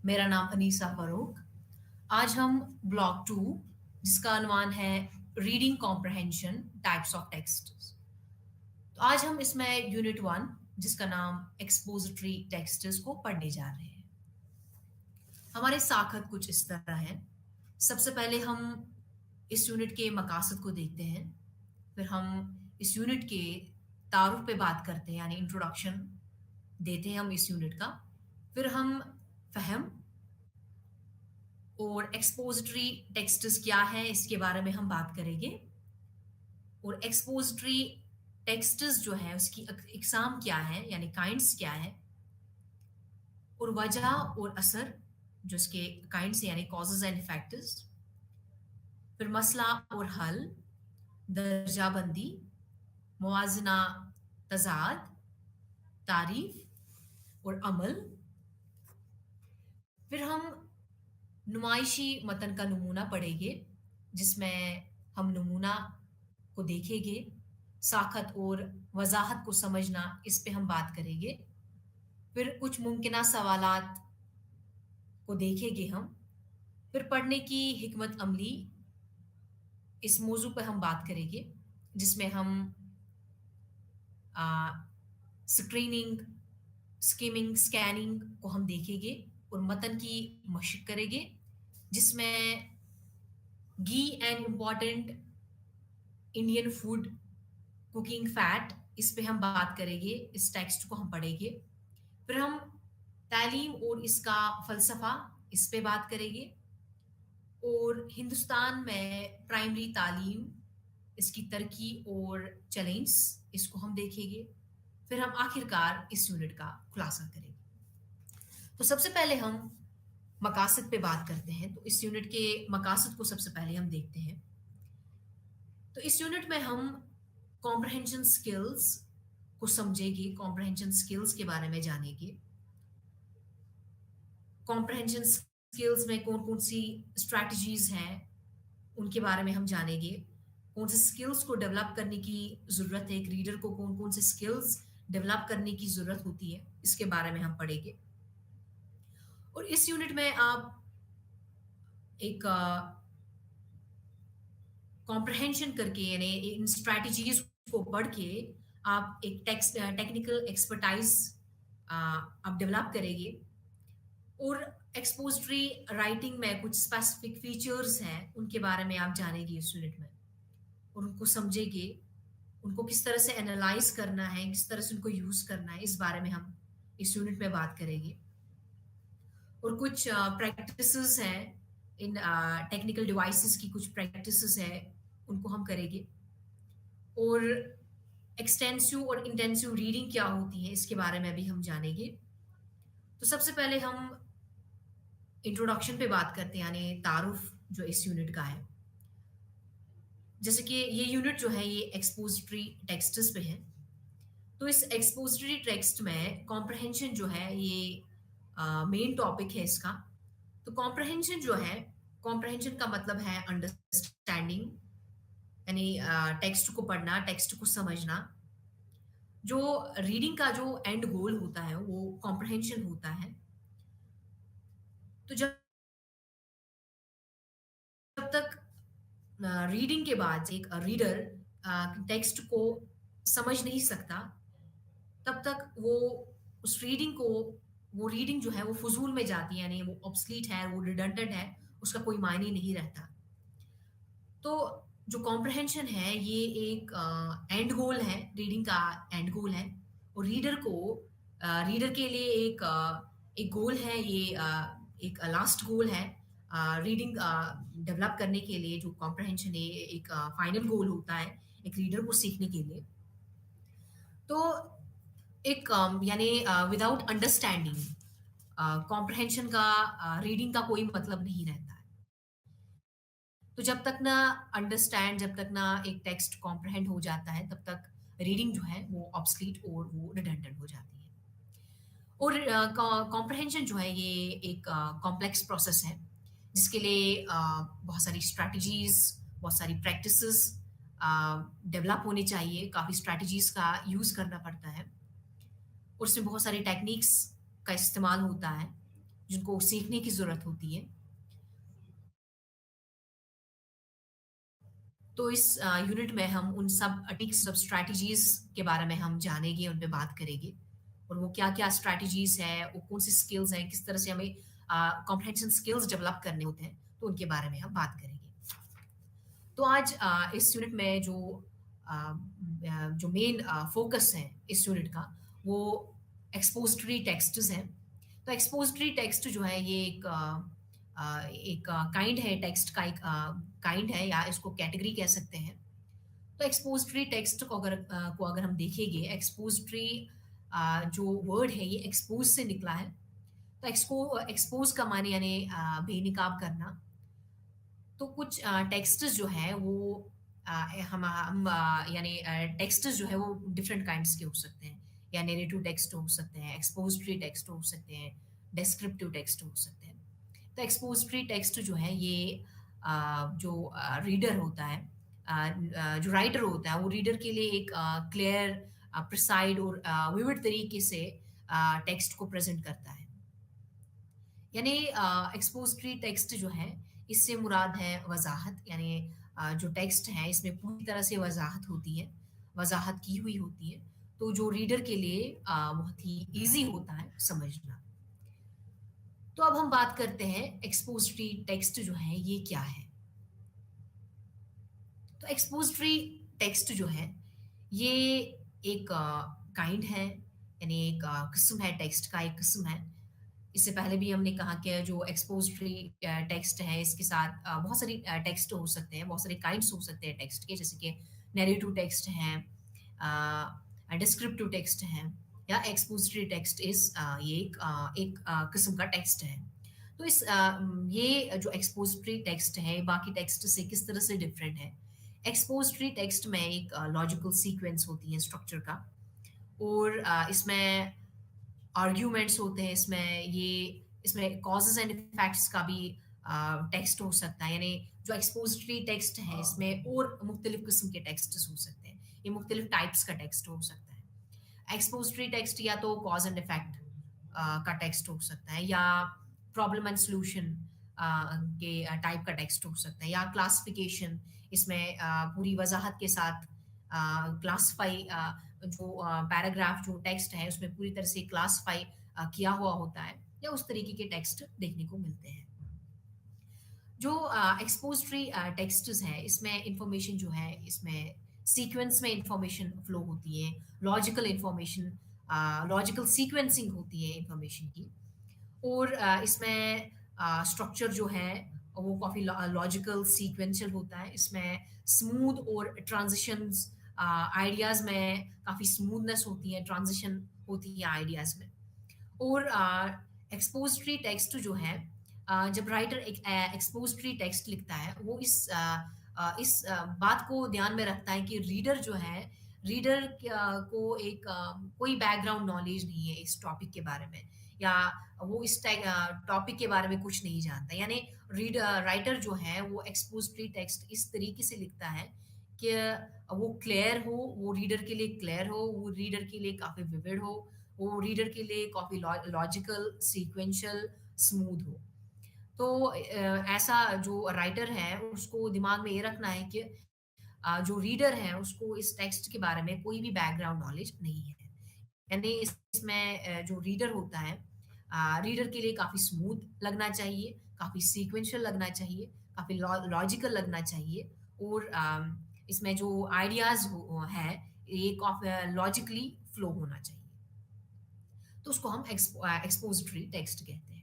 मेरा नाम अनीसा फ़ारूक। आज हम ब्लॉक 2 जिसका unवान है reading comprehension types of texts. तो आज हम इसमें यूनिट 1 जिसका नाम एक्सपोजिटरी टेक्स्ट्स को पढ़ने जा रहे हैं। हमारे साखत कुछ इस तरह हैं। सबसे पहले हम इस यूनिट के मकासद को देखते हैं। फिर हम इस यूनिट के तारुफ पे बात करते हैं यानी इंट्रोडक्शन देते हैं हम इस यूनिट का। फिर हम फ़हम और एक्सपोजिटरी टेक्स्ट्स क्या है इसके बारे में हम बात करेंगे। और एक्सपोजिटरी टेक्स्ट्स जो है उसकी इकसाम क्या है यानी काइंड्स क्या है, और वजह और असर जो इसके काइंड्स यानी कॉजेज एंड इफेक्ट्स। फिर मसला और हल, दर्जाबंदी, मुवाजना, तजाद, तारीफ और अमल। फिर हम नुमाइशी मतन का नमूना पढ़ेंगे जिसमें हम नमूना को देखेंगे। साखत और वजाहत को समझना, इस पे हम बात करेंगे। फिर कुछ मुमकिना सवालात को देखेंगे हम। फिर पढ़ने की हिकमत अमली, इस मौजू पर हम बात करेंगे जिसमें हम स्क्रीनिंग, स्किमिंग, स्कैनिंग को हम देखेंगे और मतन की मशक करेंगे जिसमें ghee and important Indian food cooking fat, इस पे हम बात करेंगे, इस टेक्स्ट को हम पढ़ेंगे। फिर हम तालीम और इसका फ़लसफ़ा, इस पे बात करेंगे। और हिंदुस्तान में प्राइमरी तालीम, इसकी तरक्की और चैलेंज, इसको हम देखेंगे। फिर हम आखिरकार इस यूनिट का खुलासा करेंगे। तो सबसे पहले हम मकासद पे बात करते हैं। तो इस यूनिट के मकासद को सबसे पहले हम देखते हैं। तो इस यूनिट में हम कॉम्प्रहेंशन स्किल्स को समझेंगे, कॉम्प्रहेंशन स्किल्स के बारे में जानेंगे। कॉम्प्रहेंशन स्किल्स में कौन कौन सी स्ट्रैटेजीज हैं उनके बारे में हम जानेंगे। कौन से स्किल्स को डेवलप करने की ज़रूरत है, एक रीडर को कौन कौन से स्किल्स डेवलप करने की ज़रूरत होती है, इसके बारे में हम पढ़ेंगे। और इस यूनिट में आप एक कॉम्प्रहेंशन करके यानी इन स्ट्रैटेजीज को पढ़ के आप एक टेक्निकल एक्सपर्टाइज आप डेवलप करेंगे। और एक्सपोजिटरी राइटिंग में कुछ स्पेसिफिक फीचर्स हैं उनके बारे में आप जानेंगे इस यूनिट में, और उनको समझेंगे, उनको किस तरह से एनालाइज करना है, किस तरह से उनको यूज़ करना है, इस बारे में हम इस यूनिट में बात करेंगे। और कुछ प्रैक्टिसेस हैं, इन टेक्निकल डिवाइसेस की कुछ प्रैक्टिसेस है उनको हम करेंगे। और एक्सटेंसिव और इंटेंसिव रीडिंग क्या होती है इसके बारे में भी हम जानेंगे। तो सबसे पहले हम इंट्रोडक्शन पे बात करते हैं यानी तारुफ जो इस यूनिट का है। जैसे कि ये यूनिट जो है ये एक्सपोजिटरी टेक्स्ट्स पे है। तो इस एक्सपोजिटरी टेक्स्ट में कॉम्प्रहेंशन जो है ये मेन टॉपिक है इसका। तो कॉम्प्रहेंशन जो है, कॉम्प्रहेंशन का मतलब है अंडरस्टैंडिंग यानी टेक्स्ट को पढ़ना, टेक्स्ट को समझना। जो रीडिंग का जो एंड गोल होता है वो कॉम्प्रहेंशन होता है। तो जब तक रीडिंग के बाद एक रीडर टेक्स्ट को समझ नहीं सकता, तब तक वो उस रीडिंग को, वो रीडिंग जो है वो फजूल में जाती है यानी वो ऑब्सलीट है, वो रिडंडेंट है, उसका कोई मायने नहीं रहता। तो जो कॉम्प्रहेंशन है ये एक एंड गोल है, रीडिंग का एंड गोल है। और रीडर को रीडर के लिए एक गोल है, ये एक लास्ट गोल है। रीडिंग डेवलप करने के लिए जो कॉम्प्रहेंशन है एक फाइनल गोल होता है एक रीडर को सीखने के लिए। तो एक यानी विदाउट अंडरस्टैंडिंग कॉम्प्रहेंशन का रीडिंग का कोई मतलब नहीं रहता है। तो जब तक ना अंडरस्टैंड, जब तक ना एक टेक्स्ट कॉम्प्रहेंड हो जाता है, तब तक रीडिंग जो है वो ऑब्सलीट और वो रिडंडेंट हो जाती है। और कॉम्प्रहेंशन जो है ये एक कॉम्प्लेक्स प्रोसेस है जिसके लिए बहुत सारी स्ट्रैटेजीज, बहुत सारी प्रैक्टिसेस डेवलप होनी चाहिए, काफ़ी स्ट्रैटेजीज का यूज़ करना पड़ता है। और उसमें बहुत सारी टेक्निक्स का इस्तेमाल होता है। जिनको सीखने की ज़रूरत होती है। तो इस यूनिट में हम उन सब टिक्स, सब स्ट्रैटेजीज़ के बारे में हम जानेंगे, उन पे बात करेंगे और वो क्या-क्या स्ट्रैटेजीज़ हैं, वो कौन-सी स्किल्स हैं, किस तरह से हमें कॉम्प्रिहेंशन स्किल्स डेवलप करने होते हैं, तो उनके बारे में हम बात करेंगे। तो आज इस यूनिट में जो मेन फ़ोकस है इस यूनिट का, वो एक्सपोज़िटरी टेक्स्ट्स हैं। तो एक्सपोज़िटरी टेक्स्ट जो है ये एक काइंड है टेक्स्ट का, एक काइंड है या इसको कैटेगरी कह सकते हैं। तो एक्सपोज़िटरी टेक्स्ट को अगर हम देखेंगे, एक्सपोज़िटरी जो वर्ड है ये एक्सपोज़ से निकला है। तो एक्सपोज़ का माने यानी बेनकाब करना। तो कुछ टेक्स्ट्स जो हैं वो अ, हम यानी टेक्स्ट्स जो है वो डिफरेंट काइंड्स के हो सकते हैं, या नैरेटिव टेक्स्ट हो सकते हैं, एक्सपोज़िटरी टेक्स्ट हो सकते हैं, डिस्क्रिप्टिव टेक्स्ट हो सकते हैं। तो एक्सपोज़िटरी टेक्स्ट जो है ये जो रीडर होता है, जो राइटर होता है, वो रीडर के लिए एक क्लियर, प्रिसाइज और विविड तरीके से टेक्स्ट को प्रेज़ेंट करता है। यानी एक्सपोज़िटरी टेक्स्ट जो है, इससे मुराद है वज़ाहत, यानी जो टेक्स्ट है इसमें पूरी तरह से वज़ाहत होती है, वज़ाहत की हुई होती है, तो जो रीडर के लिए बहुत ही ईज़ी होता है समझना। तो अब हम बात करते हैं एक्सपोज़िटरी टेक्स्ट जो है ये क्या है? तो एक्सपोज़िटरी टेक्स्ट जो है, ये एक काइंड है, यानी एक किस्म है, टेक्स्ट का एक किस्म है। इससे पहले भी हमने कहा कि जो एक्सपोज़िटरी टेक्स्ट है इसके साथ बहुत सारी टेक्स्ट हो सकते हैं, बहुत सारे काइंड्स हो सकते हैं टेक्स्ट के, जैसे कि नैरेटिव टेक्स्ट हैं, डिस्क्रिप्टिव टेक्स्ट हैं, या एक्सपोज़िटरी टेक्स्ट ये एक किस्म का टेक्स्ट है। तो ये जो एक्सपोज़िटरी टेक्स्ट है बाकी टेक्स्ट से किस तरह से डिफरेंट है? एक्सपोज़िटरी टेक्स्ट में एक लॉजिकल सीक्वेंस होती है स्ट्रक्चर का, और इसमें आर्ग्यूमेंट्स होते हैं, इसमें कॉजेज़ एंड इफेक्ट्स का भी टेक्स्ट हो सकता है, यानी जो एक्सपोज़िटरी टेक्स्ट है इसमें और मुख्तलिफ किस्म के टेक्स्ट्स हो सकते हैं, ये मुख्तलिफ टाइप्स का टेक्स्ट हो सकता है। एक्सपोज़िटरी टेक्स्ट या तो कॉज़ एंड इफेक्ट का टेक्स्ट हो सकता है, या प्रॉब्लम एंड सॉल्यूशन के टाइप का टेक्स्ट हो सकता है, या क्लासिफिकेशन, इसमें पूरी वज़ाहत के साथ क्लासिफाई, जो पैराग्राफ जो टेक्स्ट है उसमें पूरी तरह से क्लासिफाई किया हुआ होता है, या उस तरीके के टेक्स्ट देखने को मिलते हैं। जो एक्सपोज़िटरी टेक्स्ट्स हैं इसमें इंफॉर्मेशन जो है, इसमें सीक्वेंस में इंफॉर्मेशन फ्लो होती है, लॉजिकल सीक्वेंसिंग होती है इंफॉर्मेशन की, और इसमें स्ट्रक्चर जो है वो काफ़ी लॉजिकल सीक्वेंशियल होता है। इसमें स्मूथ और ट्रांजिशंस, आइडियाज़ में काफ़ी स्मूथनेस होती है, ट्रांजिशन होती है आइडियाज़ में। और एक्सपोज़िटरी टेक्स्ट जो है, जब राइटर एक एक्सपोज़िटरी टेक्स्ट लिखता है वो बात को ध्यान में रखता है कि रीडर जो है, को कोई बैकग्राउंड नॉलेज नहीं है इस टॉपिक के बारे में, या वो टॉपिक के बारे में कुछ नहीं जानता, यानी राइटर जो है वो एक्सपोज़िटरी टेक्स्ट इस तरीके से लिखता है कि वो क्लियर हो, वो रीडर के लिए क्लियर हो, वो रीडर के लिए काफ़ी विविड हो, वो रीडर के लिए काफ़ी लॉजिकल, सीक्वेंशियल, स्मूथ हो। तो ऐसा जो राइटर है उसको दिमाग में ये रखना है कि जो रीडर है उसको इस टेक्स्ट के बारे में कोई भी बैकग्राउंड नॉलेज नहीं है। यानी इसमें जो रीडर होता है, रीडर के लिए काफ़ी स्मूथ लगना चाहिए, काफ़ी सीक्वेंशियल लगना चाहिए, काफ़ी लॉजिकल लगना चाहिए, और इसमें जो आइडियाज़ है ये काफ़ी लॉजिकली फ्लो होना चाहिए। तो उसको हम एक्सपोजिटरी टेक्स्ट कहते हैं।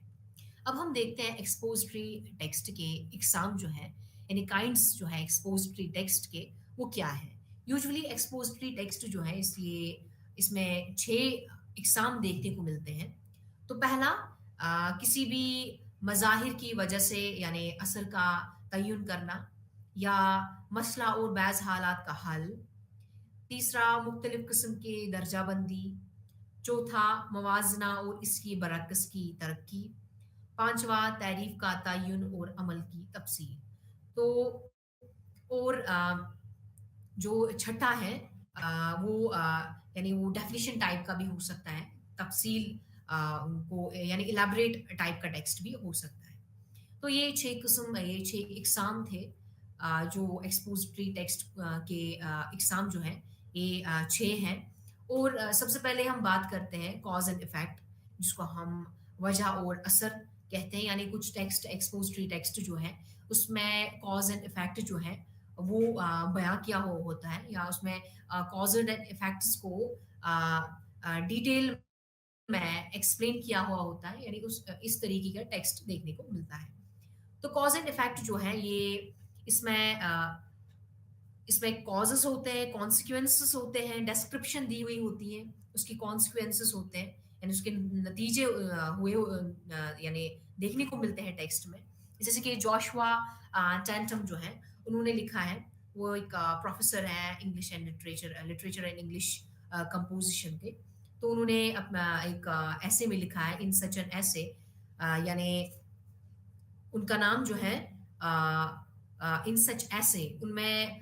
अब हम देखते हैं एक्सपोजिटरी टेक्स्ट के इकसाम जो है, यानी काइंड्स जो है एक्सपोजिटरी टेक्स्ट के, वो क्या है? यूजुअली एक्सपोजिटरी टेक्स्ट जो है इसमें 6 इकसाम देखने को मिलते हैं। तो पहला, किसी भी मज़ाहिर की वजह से यानी असर का तयन करना, या मसला और बैज़ हालात का हल। तीसरा, मुख्तलिफ किस्म की दर्जाबंदी। चौथा, मवाजना और इसकी बरक्स की तरक्की। पांचवा, तारीफ का तयन और अमल की तफसील। तो और जो छठा है, वो यानी वो डेफिनेशन टाइप का भी हो सकता है, तफसील को यानी इलैबोरेट टाइप का टेक्स्ट भी हो सकता है। तो ये 6 इकसाम थे जो एक्सपोजिटरी टेक्स्ट के इकसाम जो हैं ये 6 हैं। और सबसे पहले हम बात करते हैं कॉज़ एंड इफ़ेक्ट, जिसको हम वजह और असर कहते हैं। यानी कुछ टेक्स्ट एक्सपोजिटरी टेक्स्ट जो है उसमें कॉज़ एंड इफ़ेक्ट जो है वो बयाँ किया होता है, या उसमें कॉज़ एंड इफ़ेक्ट्स को डिटेल में एक्सप्लेन किया हुआ होता है, यानी उस इस तरीके का टेक्स्ट देखने को मिलता है। तो कॉज़ एंड इफ़ेक्ट जो है ये इसमें इसमें कॉजेज़ होते हैं, कॉन्सिक्वेंसेस होते हैं, डिस्क्रिप्शन दी हुई होती है, उसके कॉन्सिक्वेंसेस होते हैं, यानी उसके नतीजे यानी देखने को मिलते हैं टेक्स्ट में। जैसे कि जोशुआ टैंटम जो हैं, उन्होंने लिखा है, वो एक प्रोफ़ेसर हैं English and literature and English composition के। तो उन्होंने अपना एक एसे में लिखा है, इन सच एन एसे यानी उनका नाम जो है इन सच ऐसे उनमें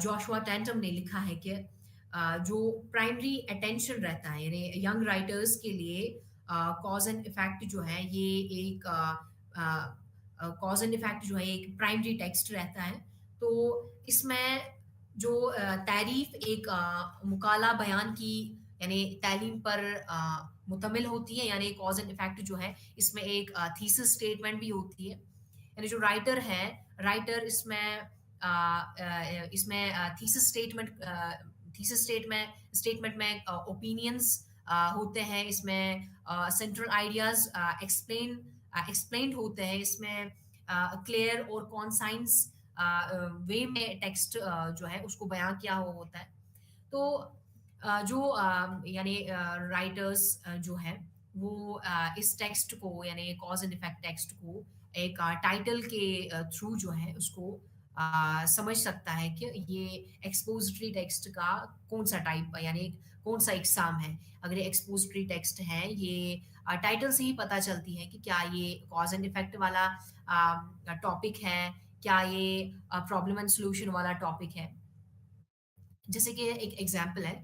जोशुआ टैंटम ने लिखा है कि जो प्राइमरी अटेंशन रहता है यानी यंग राइटर्स के लिए कॉज एंड इफेक्ट जो है ये एक कॉज एंड इफेक्ट जो है एक प्राइमरी टेक्स्ट रहता है। तो इसमें जो तारीफ एक मुकाला बयान की यानी तालीम पर मुतमिल होती है, यानी कॉज एंड इफेक्ट जो है इसमें एक थीसिस स्टेटमेंट भी होती है। यानी जो राइटर है, राइटर इसमें थीसिस स्टेटमेंट में ओपिनियंस होते हैं, इसमें सेंट्रल आइडियाज एक्सप्लेन्ड होते हैं, इसमें क्लियर और कॉन्साइंस वे में टेक्स्ट जो है उसको बयां किया हुआ होता है। तो जो यानी राइटर्स जो है वो इस टेक्स्ट को यानी कॉज एंड इफेक्ट टेक्स्ट को एक टाइटल के थ्रू जो है उसको समझ सकता है कि ये एक्सपोजिटरी टेक्स्ट का कौन सा टाइप यानी कौन सा एग्जाम है। अगर ये एक्सपोजिटरी टेक्स्ट है ये टाइटल से ही पता चलती है कि क्या ये कॉज एंड इफेक्ट वाला टॉपिक है, क्या ये प्रॉब्लम एंड सॉल्यूशन वाला टॉपिक है। जैसे कि एक एग्जांपल है,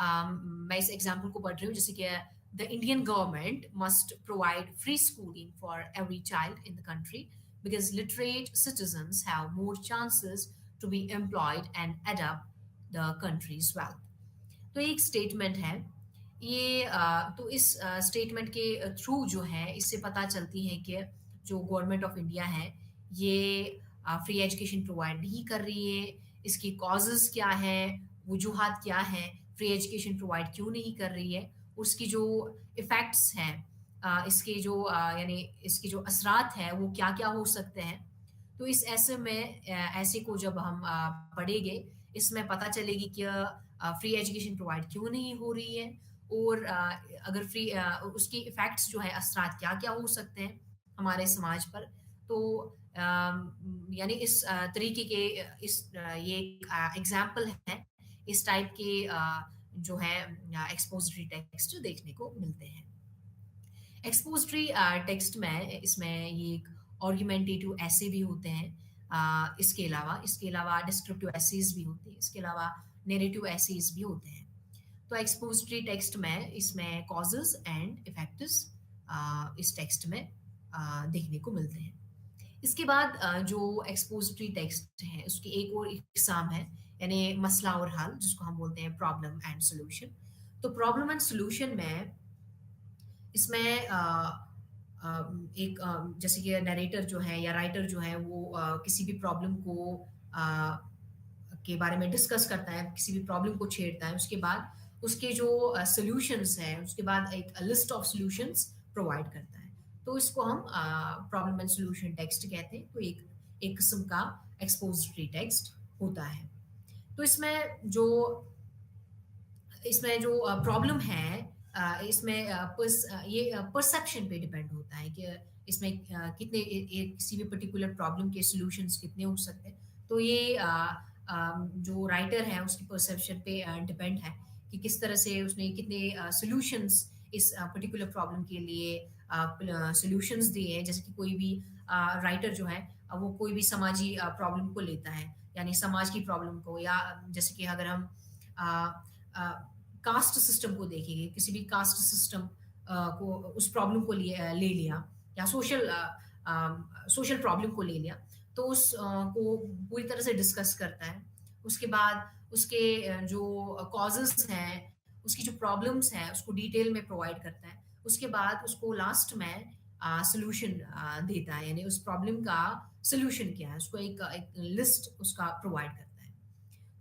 मैं इस एग्जांपल को पढ़ रही हूँ, जैसे कि the Indian government must provide free schooling for every child in the country because literate citizens have more chances to be employed and adopt the country's wealth. तो ये एक स्टेटमेंट है। ये तो इस स्टेटमेंट के थ्रू जो है इससे पता चलती है कि जो गवर्नमेंट ऑफ इंडिया है ये फ्री एजुकेशन प्रोवाइड नहीं कर रही है। इसकी कॉजेज़ क्या हैं, वजूहात क्या हैं, फ्री एजुकेशन प्रोवाइड क्यों नहीं कर रही है, उसकी जो इफ़ेक्ट्स हैं इसके जो यानी इसके जो असरात हैं वो क्या-क्या हो सकते हैं। तो इस ऐसे में ऐसे को जब हम पढ़ेंगे, इसमें पता चलेगी कि फ्री एजुकेशन प्रोवाइड क्यों नहीं हो रही है, और अगर उसके इफ़ेक्ट्स जो है असरात क्या-क्या हो सकते हैं हमारे समाज पर। तो यानी इस तरीके के ये एक एग्ज़ाम्पल है, इस टाइप के जो है एक्सपोजिटरी टेक्स्ट देखने को मिलते हैं। एक्सपोजिटरी टेक्स्ट में इसमें ये एक आर्गुमेंटेटिव ऐसे भी होते हैं। इसके अलावा डिस्क्रिप्टिव एसेज भी होते हैं, इसके अलावा नैरेटिव एसेज भी होते हैं। तो एक्सपोजिटरी टेक्स्ट में इसमें कॉजेज़ एंड इफेक्ट्स इस टेक्स्ट में देखने को मिलते हैं। इसके बाद जो एक्सपोजिटरी टेक्स्ट है उसकी एक और इकसाम है, यानी मसला और हल, जिसको हम बोलते हैं प्रॉब्लम एंड सॉल्यूशन। तो प्रॉब्लम एंड सॉल्यूशन में इसमें एक जैसे कि नरेटर जो है या राइटर जो है वो किसी भी प्रॉब्लम को के बारे में डिस्कस करता है, किसी भी प्रॉब्लम को छेड़ता है, उसके बाद उसके जो सॉल्यूशंस हैं, उसके बाद एक लिस्ट ऑफ सॉल्यूशंस प्रोवाइड करता है। तो इसको हम प्रॉब्लम एंड सॉल्यूशन टेक्स्ट कहते हैं। तो एक एक किस्म का एक्सपोजिटरी टेक्स्ट होता है। तो इसमें जो प्रॉब्लम है ये परसेप्शन पे डिपेंड होता है कि इसमें किसी भी पर्टिकुलर प्रॉब्लम के सॉल्यूशंस कितने हो सकते हैं। तो ये जो राइटर है उसकी परसेप्शन पे डिपेंड है कि किस तरह से उसने कितने सॉल्यूशंस इस पर्टिकुलर प्रॉब्लम के लिए सॉल्यूशंस दिए हैं। जैसे कि कोई भी राइटर जो है वो कोई भी समाजी प्रॉब्लम को लेता है, यानी समाज की प्रॉब्लम को, या जैसे कि अगर हम कास्ट सिस्टम को देखेंगे, किसी भी कास्ट सिस्टम को उस प्रॉब्लम को ले लिया या सोशल प्रॉब्लम को ले लिया, तो को पूरी तरह से डिस्कस करता है। उसके बाद उसके जो कॉजेज़ हैं, उसकी जो प्रॉब्लम्स हैं, उसको डिटेल में प्रोवाइड करता है। उसके बाद उसको लास्ट में सॉल्यूशन देता है, यानी उस प्रॉब्लम का सॉल्यूशन क्या है, उसको एक लिस्ट उसका प्रोवाइड करता है।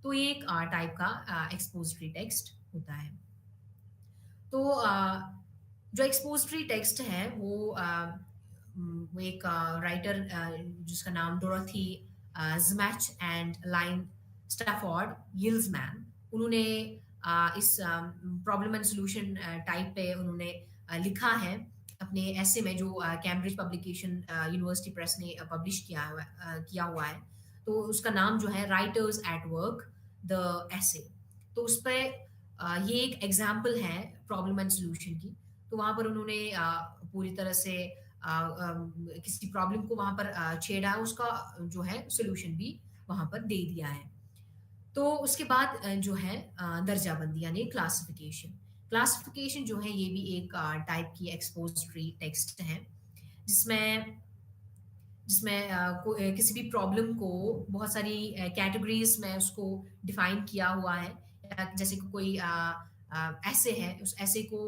तो ये एक टाइप का एक्सपोजिटरी टेक्स्ट होता है। तो जो एक्सपोजिटरी टेक्स्ट है वो एक राइटर जिसका नाम डोरोथी ज़्मैच एंड लाइन स्टैफोर्ड यिल्समैन, उन्होंने इस प्रॉब्लम एंड सॉल्यूशन टाइप पे उन्होंने लिखा है अपने ऐसे में, जो कैम्ब्रिज पब्लिकेशन यूनिवर्सिटी प्रेस ने पब्लिश किया हुआ है। तो उसका नाम जो है राइटर्स एट वर्क द ऐसे। तो उस पे ये एक एग्जाम्पल है प्रॉब्लम एंड सॉल्यूशन की। तो वहाँ पर उन्होंने पूरी तरह से किसी प्रॉब्लम को वहाँ पर छेड़ा, उसका जो है सॉल्यूशन भी वहाँ पर दे दिया है। तो उसके बाद जो है दर्जाबंदी यानी क्लासिफिकेशन। क्लासिफिकेशन जो है ये भी एक टाइप की एक्सपोजिटरी टेक्स्ट है, जिसमें जिसमें किसी भी प्रॉब्लम को बहुत सारी कैटेगरीज में उसको डिफाइन किया हुआ है। जैसे कि कोई ऐसे है, उस ऐसे को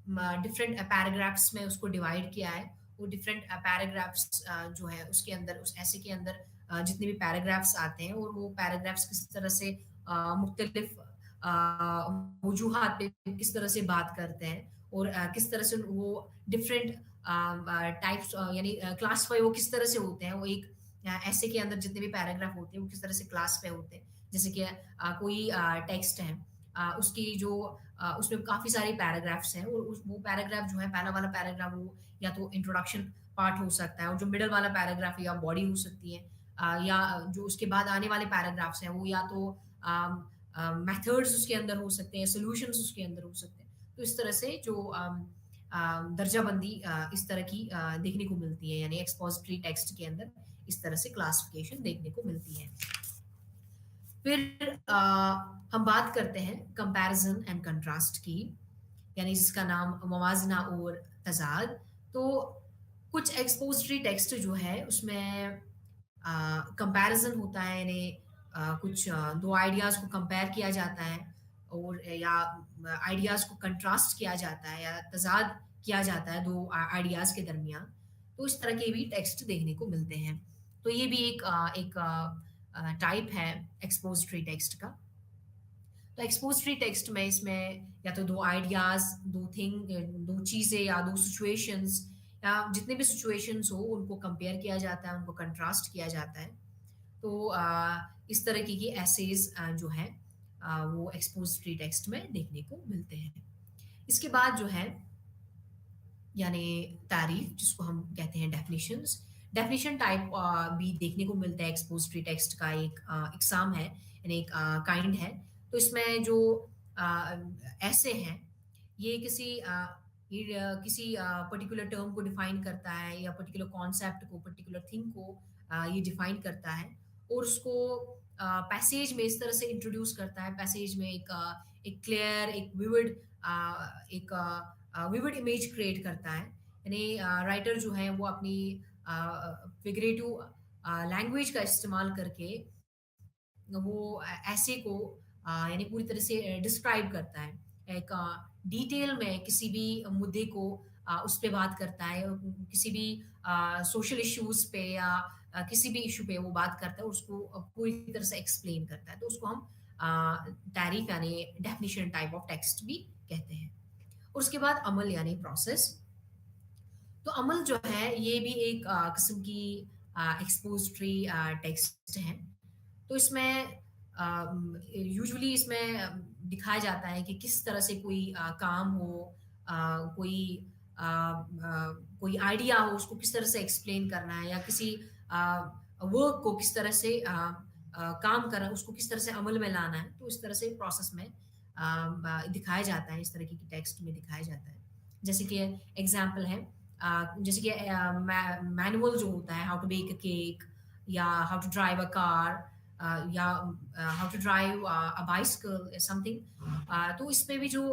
डिफरेंट पैराग्राफ्स में उसको डिवाइड किया है। वो डिफरेंट पैराग्राफ्स जो है उसके अंदर, उस ऐसे के अंदर जितने भी पैराग्राफ्स आते हैं, और वो पैराग्राफ्स किस तरह से मुख्तलिफ वजूहात पे किस तरह से बात करते हैं, और किस तरह से वो डिफरेंट टाइप्स यानी क्लासिफाई वो किस तरह से होते हैं। वो एक ऐसे के अंदर जितने भी पैराग्राफ होते हैं वो किस तरह से क्लासिफाई होते हैं। जैसे कि कोई टेक्स्ट है, उसकी जो उसमें काफ़ी सारे पैराग्राफ्स हैं, और वो पैराग्राफ जो है, पहला वाला पैराग्राफ वो या तो इंट्रोडक्शन पार्ट हो सकता है, और जो मिडल वाला पैराग्राफ या बॉडी हो सकती है, या जो उसके बाद आने वाले पैराग्राफ्स हैं वो या तो मेथड्स उसके अंदर हो सकते हैं, सॉल्यूशंस उसके अंदर हो सकते हैं। तो इस तरह से जो दर्जाबंदी इस तरह की देखने को मिलती है, यानी एक्सपोजिटरी टेक्स्ट के अंदर इस तरह से क्लासिफिकेशन देखने को मिलती है। फिर हम बात करते हैं कंपैरिजन एंड कंट्रास्ट की, यानी जिसका नाम मवाजना और तजाद। तो कुछ एक्सपोजिटरी टेक्स्ट जो है उसमें कंपैरिजन होता है, यानी कुछ दो आइडियाज़ को कंपेयर किया जाता है, और या आइडियाज़ को कंट्रास्ट किया जाता है, या तज़ाद किया जाता है दो आइडियाज़ के दरमियान। तो इस तरह के भी टेक्स्ट देखने को मिलते हैं। तो ये भी एक टाइप है एक्सपोजिटरी टेक्स्ट का। तो एक्सपोजिटरी टेक्स्ट में इसमें या तो दो आइडियाज़, दो चीज़ें या दो सिचुएशंस, या जितने भी सिचुएशंस हो उनको कंपेयर किया जाता है, उनको कंट्रास्ट किया जाता है। तो इस तरह की एसेज जो है वो एक्सपोजिटरी टेक्स्ट में देखने को मिलते हैं। इसके बाद जो है, यानी तारीफ, जिसको हम कहते हैं डेफिनेशंस। डेफिनेशन टाइप भी देखने को मिलता है, एक्सपोजिटरी टेक्स्ट का एक इकसाम है, यानी एक काइंड है। तो इसमें जो ऐसे हैं, ये किसी पर्टिकुलर टर्म को डिफाइन करता है, या पर्टिकुलर कॉन्सेप्ट को, पर्टिकुलर थिंग को ये डिफाइन करता है, और उसको पैसेज में इस तरह से इंट्रोड्यूस करता है। पैसेज में एक क्लियर, एक विविड इमेज क्रिएट करता है। यानी राइटर जो है वो अपनी फिगरेटिव लैंग्वेज का इस्तेमाल करके वो ऐसे को यानी पूरी तरह से डिस्क्राइब करता है। एक डिटेल में किसी भी मुद्दे को उस पे बात करता है, किसी भी सोशल इश्यूज पे या किसी भी इशू पे वो बात करता है, उसको पूरी तरह से एक्सप्लेन करता है। तो उसको हम तारीफ यानी डेफिनेशन टाइप ऑफ टेक्स्ट भी कहते हैं। और उसके बाद अमल यानी प्रोसेस। तो अमल जो है ये भी एक किस्म की एक्सपोजिटरी टेक्स्ट है। तो इसमें यूजुअली इसमें दिखाया जाता है कि किस तरह से कोई काम हो, कोई कोई आइडिया हो, उसको किस तरह से एक्सप्लेन करना है, या किसी वर्क को किस तरह से काम करना, उसको किस तरह से अमल में लाना है। तो इस तरह से प्रोसेस में दिखाया जाता है, इस तरह की टेक्स्ट में दिखाया जाता है। जैसे कि एग्जाम्पल है, जैसे कि मैनुअल जो होता है, how to bake a cake, या how to drive a car, या how to drive a bicycle something. तो इसमें भी जो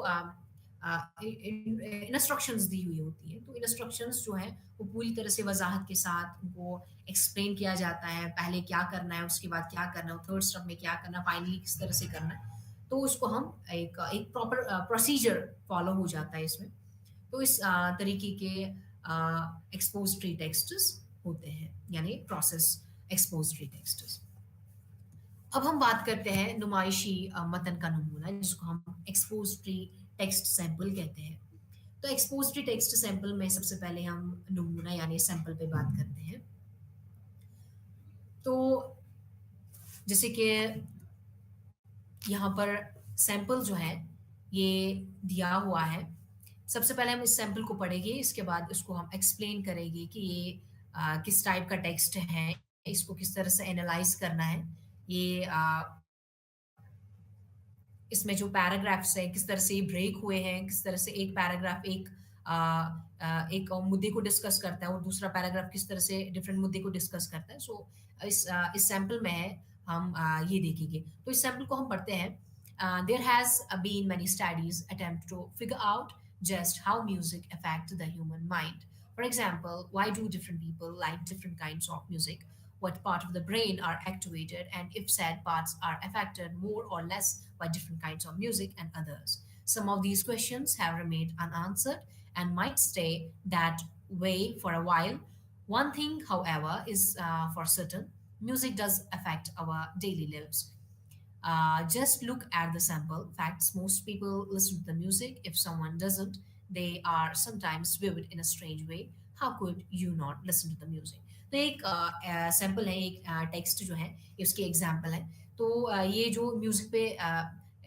इंस्ट्रक्शंस दी हुई होती है। तो इंस्ट्रक्शंस जो है वो पूरी तरह से वजाहत के साथ उनको एक्सप्लेन किया जाता है, पहले क्या करना है, उसके बाद क्या करना है, थर्ड स्टेप में क्या करना है, फाइनली किस तरह से करना है। तो उसको हम एक एक प्रॉपर प्रोसीजर फॉलो हो जाता है इसमें। तो इस तरीके के एक्सपोजिटरी टेक्स्ट्स होते हैं, यानी प्रोसेस एक्सपोजिटरी टेक्स्ट्स। अब हम बात करते हैं नुमाइशी मतन का नमूना, जिसको हम एक्सपोजिटरी टेक्स्ट सैंपल कहते हैं। तो एक्सपोजिटरी टेक्स्ट सैंपल में सबसे पहले हम नमूना यानी सैंपल पे बात करते हैं। तो जैसे कि यहाँ पर सैंपल जो है ये दिया हुआ है। सबसे पहले हम इस सैंपल को पढ़ेंगे, इसके बाद उसको हम एक्सप्लेन करेंगे कि ये किस टाइप का टेक्स्ट है, इसको किस तरह से एनालाइज करना है। ये इसमें जो पैराग्राफ्स हैं किस तरह से ब्रेक हुए हैं, किस तरह से एक पैराग्राफ एक मुद्दे को डिस्कस करता है और दूसरा पैराग्राफ किस तरह से डिफरेंट मुद्दे को डिस्कस करता है। सो इस सैंपल में है हम ये देखेंगे। तो इस सैंपल को हम पढ़ते हैं। There has been many studies attempt to figure out just how music affect the human mind. For example, why do different people like different kinds of music? What part of the brain are activated, and if said parts are affected more or less by different kinds of music and others. Some of these questions have remained unanswered and might stay that way for a while. One thing, however, is for certain: music does affect our daily lives. Just look at the sample facts. Most people listen to the music. If someone doesn't, they are sometimes vivid in a strange way. How could you not listen to the music? तो एक sample है, एक text जो है ये उसकी example है। तो ये जो म्यूजिक पे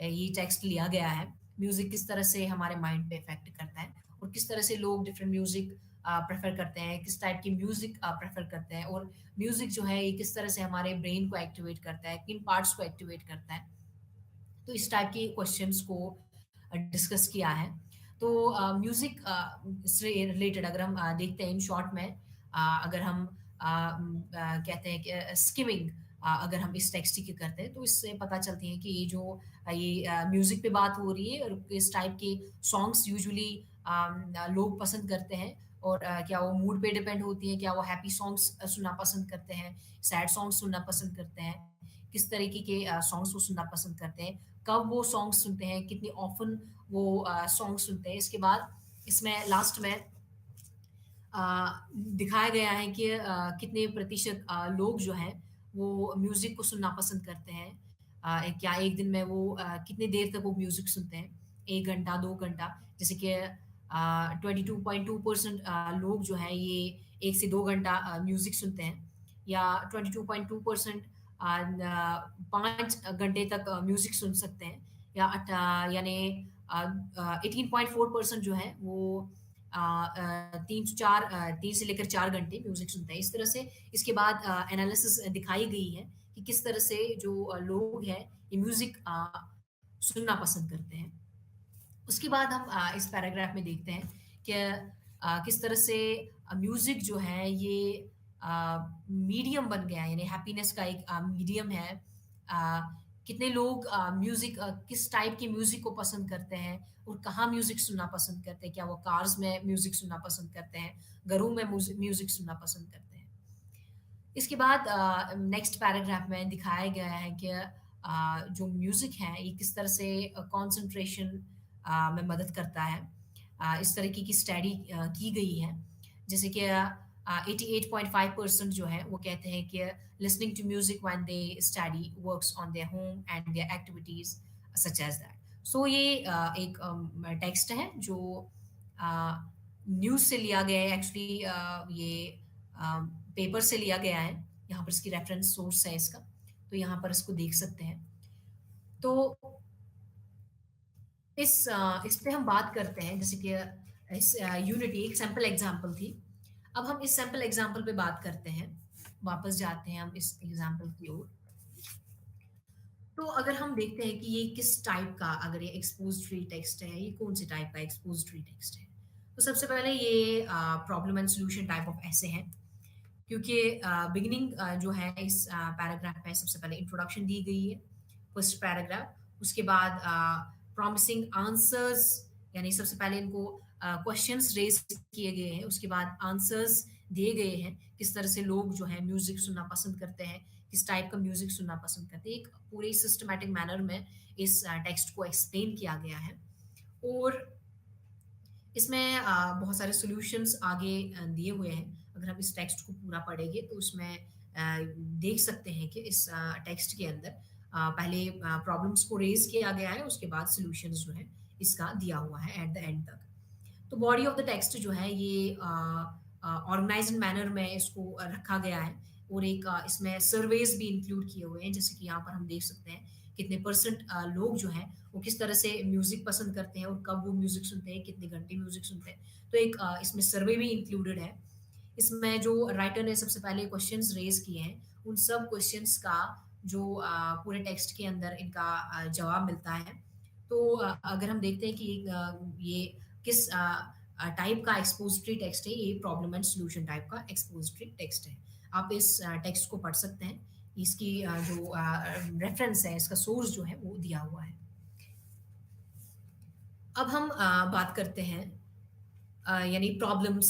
ये टेक्स्ट लिया गया है, म्यूजिक किस तरह से हमारे माइंड पे इफेक्ट करता है और किस तरह से लोग डिफरेंट म्यूजिक प्रेफर करते हैं, किस टाइप की म्यूजिक प्रेफर करते हैं, और म्यूजिक जो है ये किस तरह से हमारे ब्रेन को एक्टिवेट करता है, किन पार्ट्स को एक्टिवेट करता है। तो इस टाइप के क्वेश्चंस को डिस्कस किया है। तो म्यूजिक से रिलेटेड अगर हम देखते हैं इन शॉर्ट में, अगर हम कहते हैं कि स्किमिंग अगर हम इस टेक्स्ट की करते हैं तो इससे पता चलती है कि ये जो ये म्यूजिक पे बात हो रही है और इस टाइप के सॉन्ग्स यूजुअली लोग पसंद करते हैं। और क्या वो मूड पे डिपेंड होती है, क्या वो हैप्पी सॉन्ग्स सुनना पसंद करते हैं, सैड सॉन्ग्स सुनना पसंद करते हैं, किस तरीके के सॉन्ग्स वो सुनना पसंद करते हैं, कब वो सॉन्ग्स सुनते हैं, कितनी ऑफन वो सॉन्ग सुनते हैं। इसके बाद इसमें लास्ट में दिखाया गया है कि कितने प्रतिशत लोग जो हैं वो म्यूज़िक को सुनना पसंद करते हैं। क्या एक दिन में वो कितनी देर तक वो म्यूज़िक सुनते हैं, 1 घंटा, 2 घंटा। जैसे कि 22.2% लोग जो हैं ये 1 से 2 घंटा म्यूज़िक सुनते हैं, या 22.2% 5 घंटे तक म्यूज़िक सुन सकते हैं, या यानी 18.4% जो है वो 3 से लेकर 4 घंटे म्यूज़िक सुनते हैं। इस तरह से इसके बाद एनालिसिस दिखाई गई है कि किस तरह से जो लोग हैं ये म्यूज़िक सुनना पसंद करते हैं। उसके बाद हम इस पैराग्राफ में देखते हैं कि किस तरह से म्यूज़िक जो है ये मीडियम बन गया है, यानी हैप्पीनेस का एक मीडियम है। अ, कितने लोग म्यूज़िक किस टाइप की म्यूज़िक को पसंद करते हैं और कहाँ म्यूज़िक सुनना पसंद करते हैं। क्या वो कार्स में म्यूज़िक सुनना पसंद करते हैं, घरों में म्यूज़िक सुनना पसंद करते हैं। इसके बाद नेक्स्ट पैराग्राफ में दिखाया गया है कि जो म्यूज़िक है ये किस तरह से कंसंट्रेशन में मदद करता है। इस तरीके की स्टडी की गई है। जैसे कि 88.5% जो है वो कहते हैं कि listening to music when they study works on their home and their activities such as that. So ये एक टेक्स्ट है जो न्यूज़ से लिया गया है। एक्चुअली ये पेपर से लिया गया है। यहाँ पर इसकी रेफरेंस सोर्स है इसका, तो यहाँ पर इसको देख सकते हैं। तो इस पे हम बात करते हैं, जैसे कि इस यूनिटी एक सैंपल एग्जांपल थी। अब हम इस सैंपल एग्जांपल पे बात करते हैं, वापस जाते हैं हम इस एग्जांपल की ओर। तो अगर हम देखते हैं कि ये किस टाइप का, अगर ये एक्सपोजिटरी टेक्स्ट है, ये कौन से टाइप का एक्सपोजिटरी टेक्स्ट है। तो सबसे पहले ये problem and solution type of ऐसे हैं, क्योंकि बिगिनिंग जो है इस पैराग्राफ में सबसे पहले इंट्रोडक्शन दी गई है, फर्स्ट पैराग्राफ। उसके बाद प्रॉमिसिंग आंसर्स यानी सबसे पहले इनको क्वेश्चंस रेज़ किए गए हैं, उसके बाद आंसर्स दिए गए हैं, किस तरह से लोग जो है म्यूज़िक सुनना पसंद करते हैं, किस टाइप का म्यूज़िक सुनना पसंद करते हैं। एक पूरे सिस्टमैटिक मैनर में इस टेक्स्ट को एक्सप्लेन किया गया है और इसमें बहुत सारे सॉल्यूशंस आगे दिए हुए हैं। अगर हम इस टेक्स्ट को पूरा पढ़ेंगे तो उसमें देख सकते हैं कि इस टेक्स्ट के अंदर पहले प्रॉब्लम्स को रेज़ किया गया है, उसके बाद सॉल्यूशंस जो है इसका दिया हुआ है एट द एंड तक। तो बॉडी ऑफ द टेक्स्ट जो है ये ऑर्गेनाइज्ड मैनर में इसको रखा गया है और एक इसमें सर्वेज भी इंक्लूड किए हुए हैं, जैसे कि यहाँ पर हम देख सकते हैं कितने परसेंट लोग जो हैं वो किस तरह से म्यूजिक पसंद करते हैं और कब वो म्यूजिक सुनते हैं, कितने घंटे म्यूजिक सुनते हैं। तो एक इसमें सर्वे भी इंक्लूडेड है। इसमें जो राइटर ने सबसे पहले क्वेश्चंस रेज किए हैं, उन सब क्वेश्चंस का जो पूरे टेक्स्ट के अंदर इनका जवाब मिलता है। तो अगर हम देखते हैं कि ये किस टाइप का एक्सपोजिटरी टेक्स्ट है, ये प्रॉब्लम एंड सॉल्यूशन टाइप का एक्सपोजिटरी टेक्स्ट है। आप इस टेक्स्ट को पढ़ सकते हैं। इसकी जो रेफरेंस है, इसका सोर्स जो है वो दिया हुआ है। अब हम बात करते हैं यानी प्रॉब्लम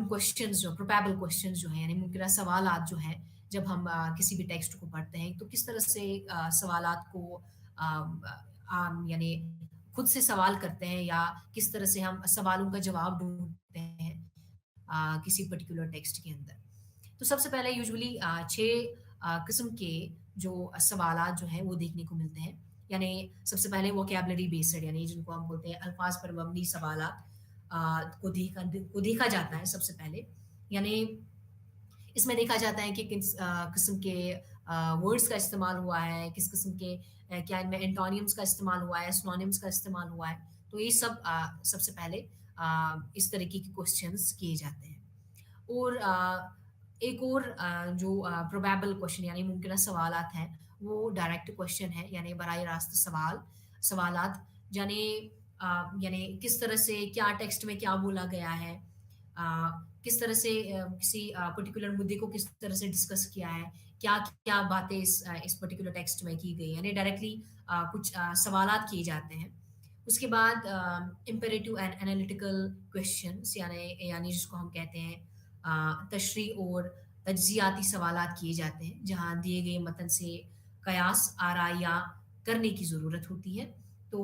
क्वेश्चंस जो प्रोबेबल क्वेश्चंस जो हैं, यानी मुमकिन सवालात जो हैं, जब हम किसी भी टेक्स्ट को पढ़ते हैं तो किस तरह से सवालात को यानी खुद से सवाल करते हैं या किस तरह से हम सवालों का जवाब ढूंढते हैं किसी पर्टिकुलर टेक्स्ट के अंदर। तो सबसे पहले यूजुअली 6 किस्म के जो सवालात जो हैं वो देखने को मिलते हैं। यानी सबसे पहले वोकैब्युलरी बेस्ड यानी जिनको हम बोलते हैं अल्फाज पर मबनी सवालात को देखा जाता है सबसे पहले। यानी इसमें देखा जाता है कि किस किस्म के वर्ड्स का इस्तेमाल हुआ है, किस किस्म के क्या इनमें एंटोनिम्स का इस्तेमाल हुआ है, सिनोनिम्स का इस्तेमाल हुआ है। तो ये सब सबसे पहले इस तरीके के क्वेश्चंस किए जाते हैं। और एक और जो प्रोबेबल क्वेश्चन यानी मुमकिन सवालात हैं, वो डायरेक्ट क्वेश्चन है यानी बराह रास्त सवालात यानी यानी किस तरह से क्या टेक्स्ट में क्या बोला गया है, किस तरह से किसी पर्टिकुलर मुद्दे को किस तरह से डिस्कस किया है, क्या-क्या बातें इस पर्टिकुलर टेक्स्ट में की गई हैं, यानी डायरेक्टली कुछ सवालात किए जाते हैं। उसके बाद इम्पेरेटिव एंड एनालिटिकल क्वेश्चंस यानी यानी जिसको हम कहते हैं तशरीह और तज्ज़ियाती सवालात किए जाते हैं, जहाँ दिए गए मतन से कयास आराया करने की ज़रूरत होती है। तो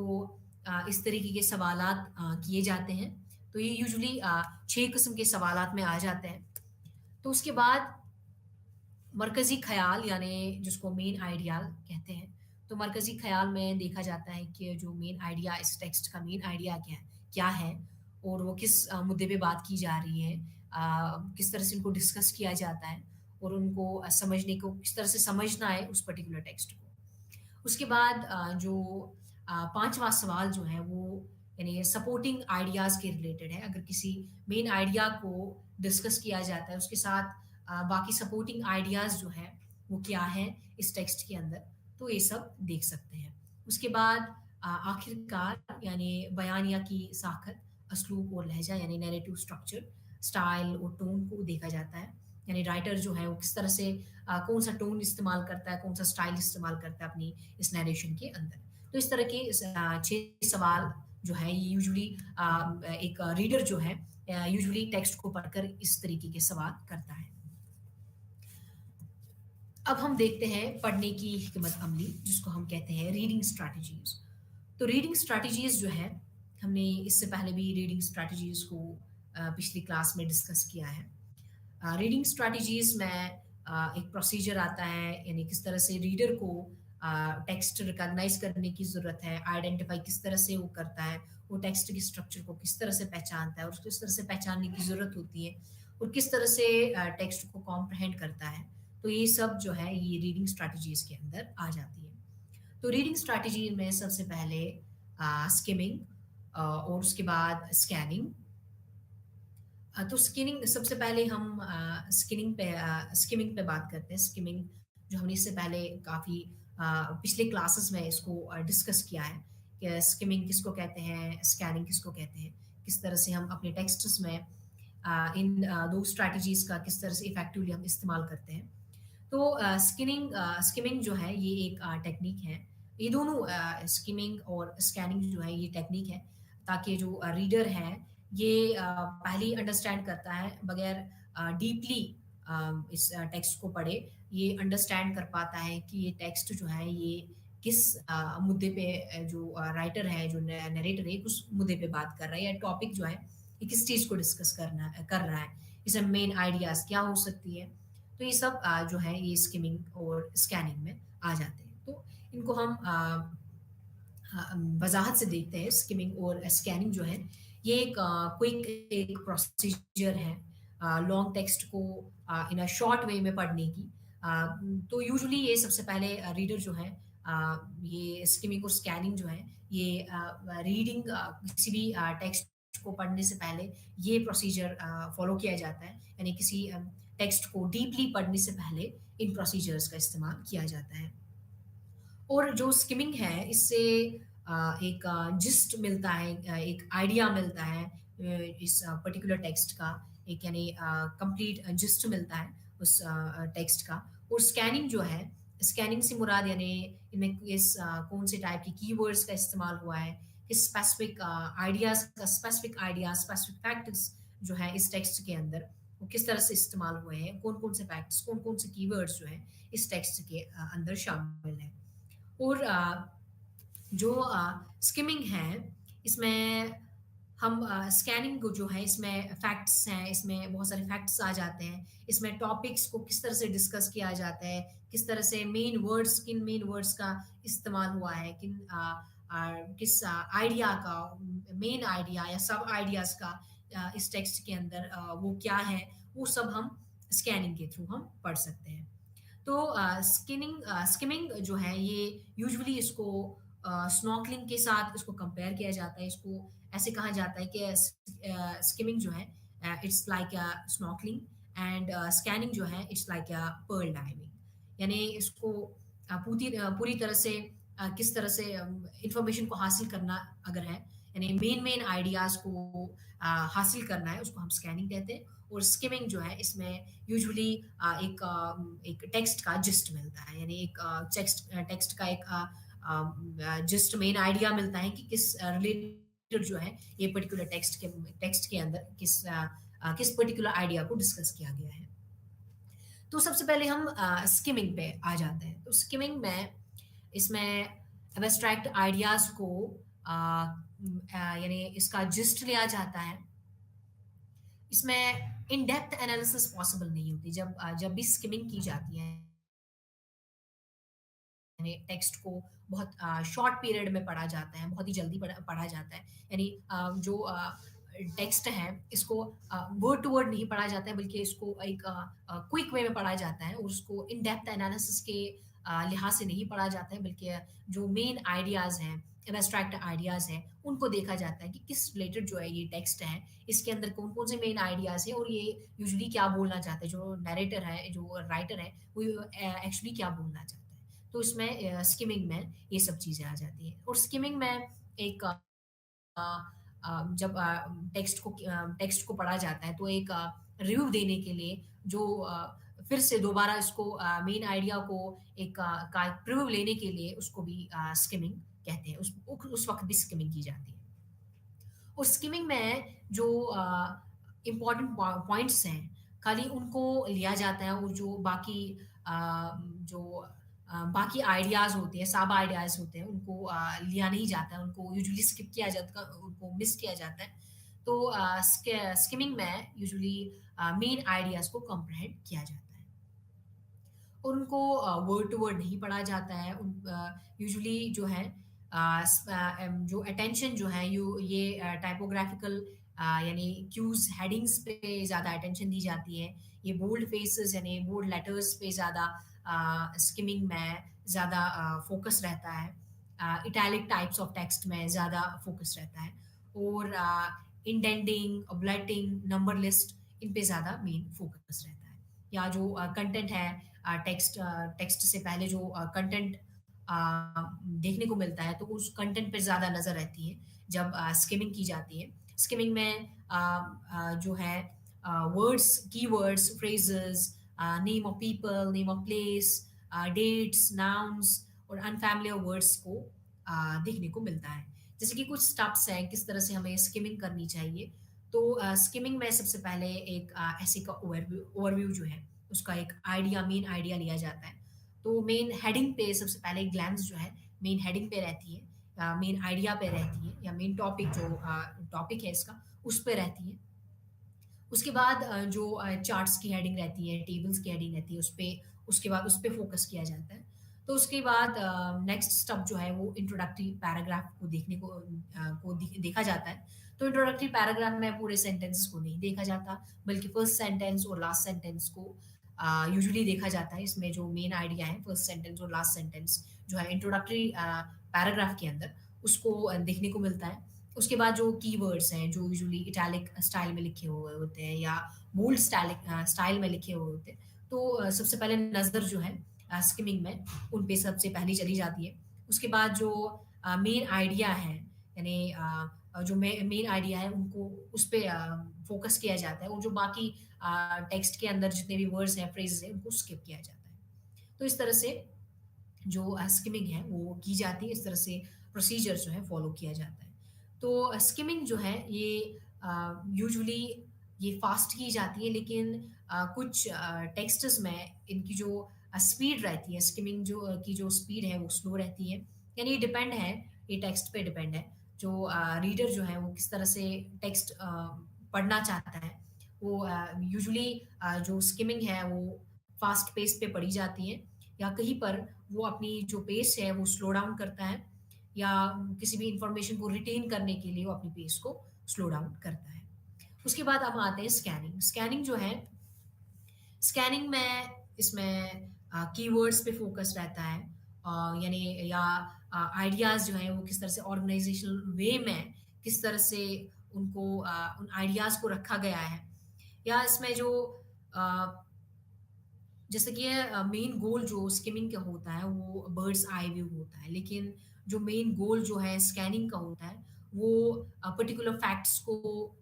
इस तरीके के सवालात किए जाते हैं। तो ये यूजुअली 6 किस्म के सवालात में आ जाते हैं। तो उसके बाद मरकज़ी ख़्याल यानी जिसको मेन आइडिया कहते हैं। तो मरकज़ी ख़्याल में देखा जाता है कि जो मेन आइडिया इस टेक्स्ट का मेन आइडिया क्या है और वो किस मुद्दे पे बात की जा रही है, किस तरह से इनको डिस्कस किया जाता है और उनको समझने को किस तरह से समझना है उस पर्टिकुलर टेक्स्ट को। उसके बाद जो 5वां सवाल जो है वो यानी सपोर्टिंग आइडियाज़ के रिलेटेड है। अगर किसी मेन आइडिया को डिस्कस किया जाता है, उसके साथ बाकी सपोर्टिंग आइडियाज़ जो हैं वो क्या हैं इस टेक्स्ट के अंदर, तो ये सब देख सकते हैं। उसके बाद आखिरकार यानी बयानिया की साखत, असलूब और लहज़ा यानी नैरेटिव स्ट्रक्चर, स्टाइल और टोन को देखा जाता है। यानी राइटर जो है वो किस तरह से कौन-सा टोन इस्तेमाल करता है, कौन-सा स्टाइल इस्तेमाल करता है अपनी इस नैरेशन के अंदर। तो इस तरह के 6 सवाल जो है ये यूजुअली एक रीडर जो है यूजुअली टेक्स्ट को पढ़कर इस तरीके के सवाल करता है। अब हम देखते हैं पढ़ने की हिकमत अमली जिसको हम कहते हैं रीडिंग स्ट्रैटेजीज़। तो रीडिंग स्ट्रैटेजीज़ जो है हमने इससे पहले भी रीडिंग स्ट्रैटेजीज़ को पिछली क्लास में डिस्कस किया है। रीडिंग स्ट्रैटेजीज़ में एक प्रोसीजर आता है यानी किस तरह से रीडर को टेक्स्ट रिकॉग्नाइज़ करने की ज़रूरत है, आइडेंटिफ़ाई किस तरह से वो करता है, वो टेक्स्ट के स्ट्रक्चर को किस तरह से पहचानता है और उसको किस तरह से पहचानने की ज़रूरत होती है और किस तरह से टेक्स्ट को कॉम्प्रहेंड करता है। तो ये सब जो है ये रीडिंग स्ट्रैटेजीज़ के अंदर आ जाती है। तो रीडिंग स्ट्रैटेजी में सबसे पहले स्किमिंग और उसके बाद स्कैनिंग। तो स्किनिंग सबसे पहले हम स्किमिंग पे बात करते हैं। स्किमिंग जो हमने इससे पहले काफ़ी पिछले क्लासेस में इसको डिस्कस किया है कि स्किमिंग किसको कहते हैं, स्कैनिंग किसको कहते हैं, किस तरह से हम अपने टेक्स्ट्स में इन 2 स्ट्रैटेजीज़ का किस तरह से इफ़ेक्टिवली हम इस्तेमाल करते हैं। तो स्किमिंग जो है ये एक टेक्नीक है। ये दोनों स्किमिंग और स्कैनिंग जो है ये टेक्नीक है ताकि जो रीडर है ये पहले ही अंडरस्टैंड करता है बगैर डीपली इस टेक्स्ट को पढ़े, ये अंडरस्टैंड कर पाता है कि ये टेक्स्ट जो है ये किस मुद्दे पे जो राइटर है, जो नरेटर है, उस मुद्दे पे बात कर रहा है या टॉपिक जो है ये किस चीज़ को डिस्कस कर रहा है। इसमें मेन आइडियाज़ क्या हो सकती है। तो ये सब जो है ये स्किमिंग और स्कैनिंग में आ जाते हैं। तो इनको हम वज़ाहत से देखते हैं। स्किमिंग और स्कैनिंग जो है ये एक क्विक एक प्रोसीजर है लॉन्ग टेक्स्ट को इन अ शॉर्ट वे में पढ़ने की। तो यूजुअली ये सबसे पहले रीडर जो है ये स्किमिंग और स्कैनिंग जो है ये रीडिंग किसी भी टेक्स्ट को पढ़ने से पहले ये प्रोसीजर फॉलो किया जाता है। यानी किसी टेक्स्ट को डीपली पढ़ने से पहले इन प्रोसीजर्स का इस्तेमाल किया जाता है। और जो स्किमिंग है इससे एक जिस्ट मिलता है, एक आइडिया मिलता है इस पर्टिकुलर टेक्स्ट का, एक यानी कंप्लीट जिस्ट मिलता है उस टेक्स्ट का। और स्कैनिंग जो है, स्कैनिंग से मुराद यानी इनमें कौन से टाइप की कीवर्ड्स का इस्तेमाल हुआ है, किस स्पेसिफिक आइडियाज का, स्पेसिफिक आइडिया, स्पेसिफिक फैक्ट्स जो है इस टेक्स्ट के अंदर वो किस तरह से इस्तेमाल हुए हैं, कौन कौन से फैक्ट्स, कौन कौन से कीवर्ड्स जो है इस टेक्स्ट के अंदर शामिल है। और जो स्किमिंग है इसमें हम स्कैनिंग को जो है इसमें फैक्ट्स हैं, इसमें बहुत सारे फैक्ट्स आ जाते हैं। इसमें टॉपिक्स को किस तरह से डिस्कस किया जाता है, किस तरह से मेन वर्ड्स, किन मेन वर्ड्स का इस्तेमाल हुआ है, किस आइडिया का, मेन आइडिया या सब आइडियाज़ का इस टेक्स्ट के अंदर वो क्या है, वो सब हम स्कैनिंग के थ्रू हम पढ़ सकते हैं। तो स्किमिंग जो है ये यूजुअली इसको स्नॉर्कलिंग के साथ इसको कंपेयर किया जाता है। इसको ऐसे कहा जाता है कि स्किमिंग जो है it's like snorkelling and scanning जो है इट्स लाइक पर्ल डाइविंग। यानी इसको पूरी तरह से किस तरह से इंफॉर्मेशन को हासिल करना अगर है, यानी मेन आइडियाज़ को हासिल करना है, उसको हम स्कैनिंग कहते हैं। और स्किमिंग जो है इसमें यूजुअली एक टेक्स्ट का जिस्ट मिलता है, यानी एक टेक्स्ट का एक जिस्ट मेन आइडिया मिलता है कि किस रिलेटेड जो है ये पर्टिकुलर टेक्स्ट के अंदर किस पर्टिकुलर आइडिया को डिस्कस किया गया है। तो सबसे पहले हम स्किमिंग पे आ जाते हैं। तो स्किमिंग में इसमें एब्स्ट्रैक्ट आइडियाज़ को यानी इसका जिस्ट लिया जाता है। इसमें इन डेप्थ एनालिसिस पॉसिबल नहीं होती जब भी स्किमिंग की जाती है, यानी टेक्स्ट को बहुत शॉर्ट पीरियड में पढ़ा जाता है, बहुत ही जल्दी पढ़ा जाता है। यानी जो टेक्स्ट है इसको वर्ड टू वर्ड नहीं पढ़ा जाता है, बल्कि इसको एक क्विक वे में पढ़ा जाता है और उसको इन डेप्थ एनालिसिस के लिहाज से नहीं पढ़ा जाता है, बल्कि जो मेन आइडियाज़ हैं, एब्स्ट्रैक्ट आइडियाज़ हैं, उनको देखा जाता है कि किस रिलेटेड जो है ये टेक्स्ट है, इसके अंदर कौन-कौन से मेन आइडियाज़ हैं और ये यूजुअली क्या बोलना चाहते हैं, जो नैरेटर है, जो राइटर है, वो एक्चुअली क्या बोलना चाहता है। तो इसमें स्किमिंग में ये सब चीज़ें आ जाती हैं। और स्किमिंग में एक जब टेक्स्ट को पढ़ा जाता है तो एक रिव्यू देने के लिए जो फिर से दोबारा इसको मेन आइडिया को एक का प्रिव्यू लेने के लिए उसको भी स्किमिंग कहते हैं। उस वक़्त भी स्किमिंग की जाती है। और स्किमिंग में जो इम्पोर्टेंट पॉइंट्स हैं, खाली उनको लिया जाता है और जो बाकी बाकी आइडियाज़ होते हैं, सब आइडियाज़ होते हैं, उनको लिया नहीं जाता है, उनको यूजुअली स्किप किया जाता है, उनको मिस किया जाता है। तो स्किमिंग में यूजुअली मेन आइडियाज़ को कॉम्प्रिहेंड किया जाता है। और उनको वर्ड टू वर्ड नहीं पढ़ा जाता है। यूजुअली जो है जो अटेंशन जो है ये टाइपोग्राफिकल यानी क्यूज़ हेडिंग्स पे ज़्यादा अटेंशन दी जाती है। ये बोल्ड फेसेस यानी बोल्ड लेटर्स पे ज़्यादा स्किमिंग में ज़्यादा फ़ोकस रहता है। इटैलिक टाइप्स ऑफ टेक्स्ट में ज़्यादा फ़ोकस रहता है। और इंडेंटिंग, ब्लैटिंग, नंबर लिस्ट इन पे ज़्यादा मेन फ़ोकस रहता है। या जो कंटेंट है टेक्स्ट से पहले जो कंटेंट देखने को मिलता है तो उस कंटेंट पे ज़्यादा नज़र रहती है जब स्किमिंग की जाती है। स्किमिंग में जो है words, keywords, phrases, name of people, name of place, dates, nouns और अनफैमिलियर वर्ड्स को देखने को मिलता है। जैसे कि कुछ स्टेप्स हैं किस तरह से हमें स्किमिंग करनी चाहिए। तो स्किमिंग में सबसे पहले एक ऐसे का ओवरव्यू जो है उसका एक मेन आइडिया लिया जाता है। तो मेन हेडिंग पे सबसे पहले ग्लैंस जो है मेन हेडिंग पे रहती है, मेन आइडिया पे रहती है या मेन टॉपिक जो टॉपिक है इसका उस पे रहती है। उसके बाद जो चार्ट्स की हेडिंग रहती है, टेबल्स की हेडिंग रहती है, उसके बाद उस पे फ़ोकस किया जाता है। तो उसके बाद नेक्स्ट स्टेप जो है वो इंट्रोडक्टरी पैराग्राफ को देखा जाता है। तो इंट्रोडक्टरी पैराग्राफ में पूरे सेंटेंसेस को नहीं देखा जाता, बल्कि फर्स्ट सेंटेंस और लास्ट सेंटेंस को यूजुअली देखा जाता है। इसमें जो मेन आइडिया है फर्स्ट सेंटेंस और लास्ट सेंटेंस जो है इंट्रोडक्टरी पैराग्राफ के अंदर उसको देखने को मिलता है। उसके बाद जो कीवर्ड्स हैं, जो यूजुअली इटैलिक स्टाइल में लिखे हुए होते हैं या बोल्ड स्टाइल में लिखे हुए होते हैं, तो सबसे पहले नज़र जो है स्किमिंग में उन पे सबसे पहली चली जाती है। उसके बाद जो मेन आइडिया है, यानी जो मेन आइडिया है उनको उस पे फ़ोकस किया जाता है और जो बाकी टेक्स्ट के अंदर जितने भी वर्ड्स हैं, फ्रेज़ेज़ हैं, उनको स्किप किया जाता है। तो इस तरह से जो स्किमिंग है वो की जाती है, इस तरह से प्रोसीजर जो है फॉलो किया जाता है। तो स्किमिंग जो है ये यूजुअली ये फास्ट की जाती है, लेकिन कुछ टेक्स्ट्स में इनकी जो स्पीड रहती है, स्किमिंग की जो स्पीड है वो स्लो रहती है। यानी ये डिपेंड है, ये टेक्स्ट पे डिपेंड है। जो रीडर जो है वो किस तरह से टेक्स्ट पढ़ना चाहता है। वो यूजुअली जो स्किमिंग है वो फास्ट पेस पे पढ़ी जाती है, या कहीं पर वो अपनी जो पेस है वो स्लो डाउन करता है, या किसी भी इंफॉर्मेशन को रिटेन करने के लिए वो अपनी पेस को स्लो डाउन करता है। उसके बाद अब आते हैं स्कैनिंग। स्कैनिंग जो है, स्कैनिंग में इसमें कीवर्ड्स पे फोकस रहता है, यानी या आइडियाज़ जो हैं वो किस तरह से ऑर्गेनाइजेशनल वे में किस तरह से उनको उन आइडियाज़ को रखा गया है, या इसमें जो अ, जैसे कि मेन गोल जो स्किमिंग का होता है वो बर्ड्स आई व्यू होता है, लेकिन जो मेन गोल जो है स्कैनिंग का होता है वो पर्टिकुलर फैक्ट्स को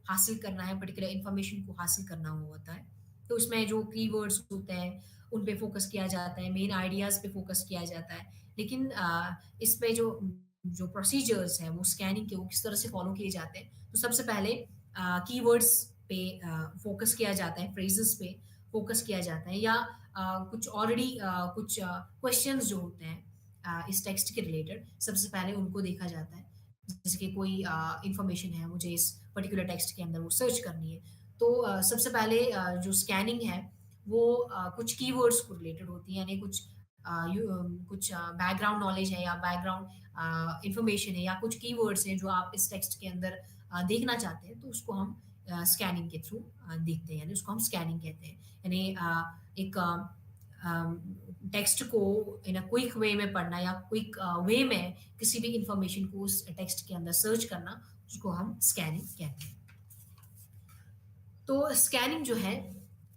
हासिल करना है, पर्टिकुलर इंफॉर्मेशन को हासिल करना होता है। तो उसमें जो कीवर्ड्स होते हैं उन पे फोकस किया जाता है, मेन आइडियाज पे फोकस किया जाता है, लेकिन इसमें जो जो प्रोसीजर्स हैं वो स्कैनिंग के वो किस तरह से फॉलो किए जाते हैं। तो सबसे पहले कीवर्ड्स पे फोकस किया जाता है, फ्रेजेस पे फोकस किया जाता है, या कुछ ऑलरेडी कुछ क्वेश्चंस जो होते हैं इस टेक्स्ट के रिलेटेड सबसे पहले उनको देखा जाता है। जैसे कि कोई इंफॉर्मेशन है मुझे इस पर्टिकुलर टेक्स्ट के अंदर वो सर्च करनी है, तो सबसे पहले जो स्कैनिंग है वो कुछ कीवर्ड्स को रिलेटेड होती है, यानी कुछ बैकग्राउंड नॉलेज है या बैकग्राउंड इंफॉर्मेशन है या कुछ कीवर्ड्स हैं जो आप इस टेक्स्ट के अंदर देखना चाहते हैं, तो उसको हम स्कैनिंग के थ्रू देखते हैं, यानी उसको हम स्कैनिंग कहते हैं। यानी एक टेक्स्ट को इन अ क्विक वे में पढ़ना या क्विक वे में किसी भी इंफॉर्मेशन को उस टेक्स्ट के अंदर सर्च करना, उसको हम स्कैनिंग कहते हैं। तो स्कैनिंग जो है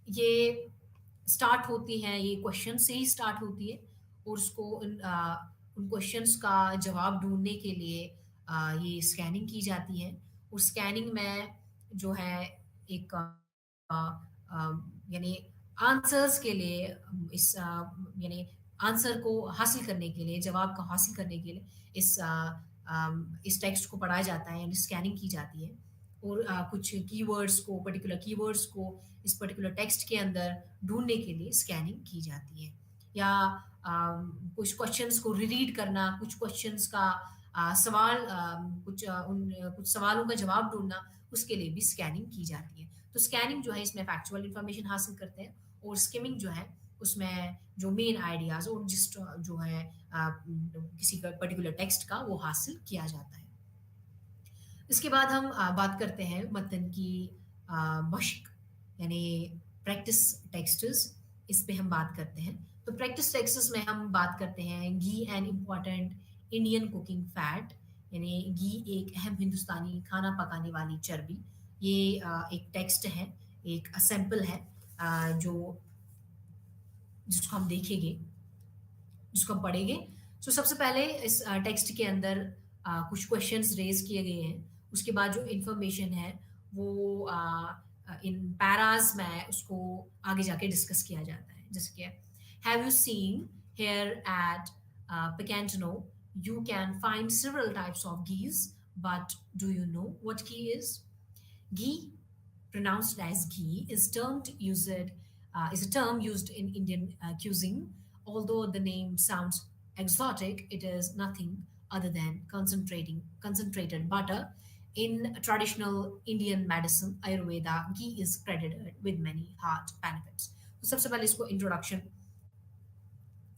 ये स्टार्ट होती है, ये क्वेश्चन से ही स्टार्ट होती है, और उन क्वेश्चंस का जवाब ढूँढने के लिए ये स्कैनिंग की जाती है। और स्कैनिंग में जो है एक यानी आंसर्स के लिए यानी आंसर को हासिल करने के लिए, जवाब को हासिल करने के लिए इस टेक्स्ट को पढ़ा जाता है, यानी स्कैनिंग की जाती है। और कुछ पर्टिकुलर कीवर्ड्स को इस पर्टिकुलर टेक्स्ट के अंदर ढूँढने के लिए स्कैनिंग की जाती है। या कुछ क्वेश्चन्स को रीड करना, कुछ क्वेश्चन्स का कुछ सवालों का जवाब ढूँढना, उसके लिए भी स्कैनिंग की जाती है। तो स्कैनिंग जो है इसमें फैक्चुअल इन्फॉर्मेशन हासिल करते हैं, और स्किमिंग जो है उसमें जो मेन आइडियाज़ और जो है किसी का पर्टिकुलर टेक्स्ट का वो हासिल किया जाता है। इसके बाद हम बात करते हैं मतन की मश्क, यानी प्रैक्टिस टेक्स्ट्स। इस पे हम बात करते हैं। तो प्रैक्टिस टेक्स्ट्स में हम बात करते हैं ghee and important Indian cooking fat, यानी घी एक अहम हिंदुस्तानी खाना पकाने वाली चर्बी। ये एक टेक्स्ट है, एक सैंपल है, जो जिसको हम देखेंगे, जिसको हम पढ़ेंगे। सो सबसे पहले इस टेक्स्ट के अंदर कुछ क्वेश्चंस रेज़ किए गए हैं। उसके बाद जो इन्फॉर्मेशन है वो इन पैराज़ में उसको आगे जाके डिस्कस किया जाता है। जैसे कि have you seen here eight Picantino, you can find several types of geese, But do you know what ghee is? Ghee, pronounced as ghee, is a term used in Indian cuisine. Although the name sounds exotic, it is nothing other than concentrated butter. In traditional Indian medicine, Ayurveda, ghee is credited with many heart benefits. तो सबसे पहले इसको introduction,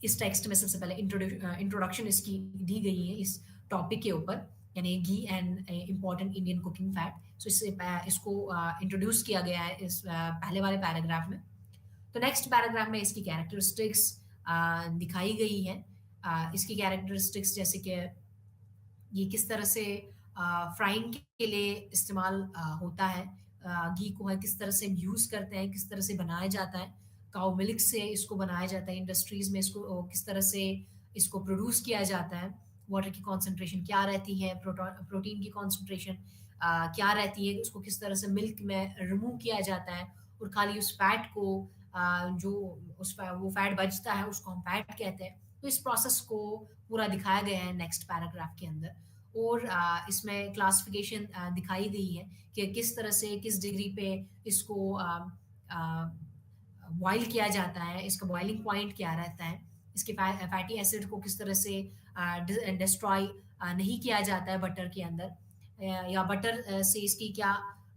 इस text में सबसे पहले introduction इसकी दी गई है इस टॉपिक के ऊपर, यानी ghee and important Indian cooking fact. So इसको इंट्रोड्यूस किया गया है इस पहले वाले पैराग्राफ में। तो नेक्स्ट पैराग्राफ में इसकी कैरेक्टरिस्टिक्स दिखाई गई है। इसकी कैरेक्टरिस्टिक्स जैसे कि ये किस तरह से फ्राइंग के लिए इस्तेमाल होता है, घी को है किस तरह से यूज़ करते हैं, किस तरह से बनाया जाता है, काऊ मिल्क से इसको बनाया जाता है, इंडस्ट्रीज़ में इसको किस तरह से इसको प्रोड्यूस किया जाता है, वाटर की कॉन्सेंट्रेशन क्या रहती है, प्रोटीन की कॉन्सेंट्रेशन क्या रहती है, उसको किस तरह से मिल्क में रिमूव किया जाता है, और खाली उस फैट को जो वो फैट बचता है उसको हम फैट कहते हैं। तो इस प्रोसेस को पूरा दिखाया गया है नेक्स्ट पैराग्राफ के अंदर। और इसमें क्लासिफिकेशन दिखाई गई है कि किस तरह से किस डिग्री पे इसको बॉयल किया जाता है, इसका बॉइलिंग पॉइंट क्या रहता है, इसके फैटी एसिड को किस तरह से डिस्ट्रॉय नहीं किया जाता है बटर के अंदर, या बटर से इसकी क्या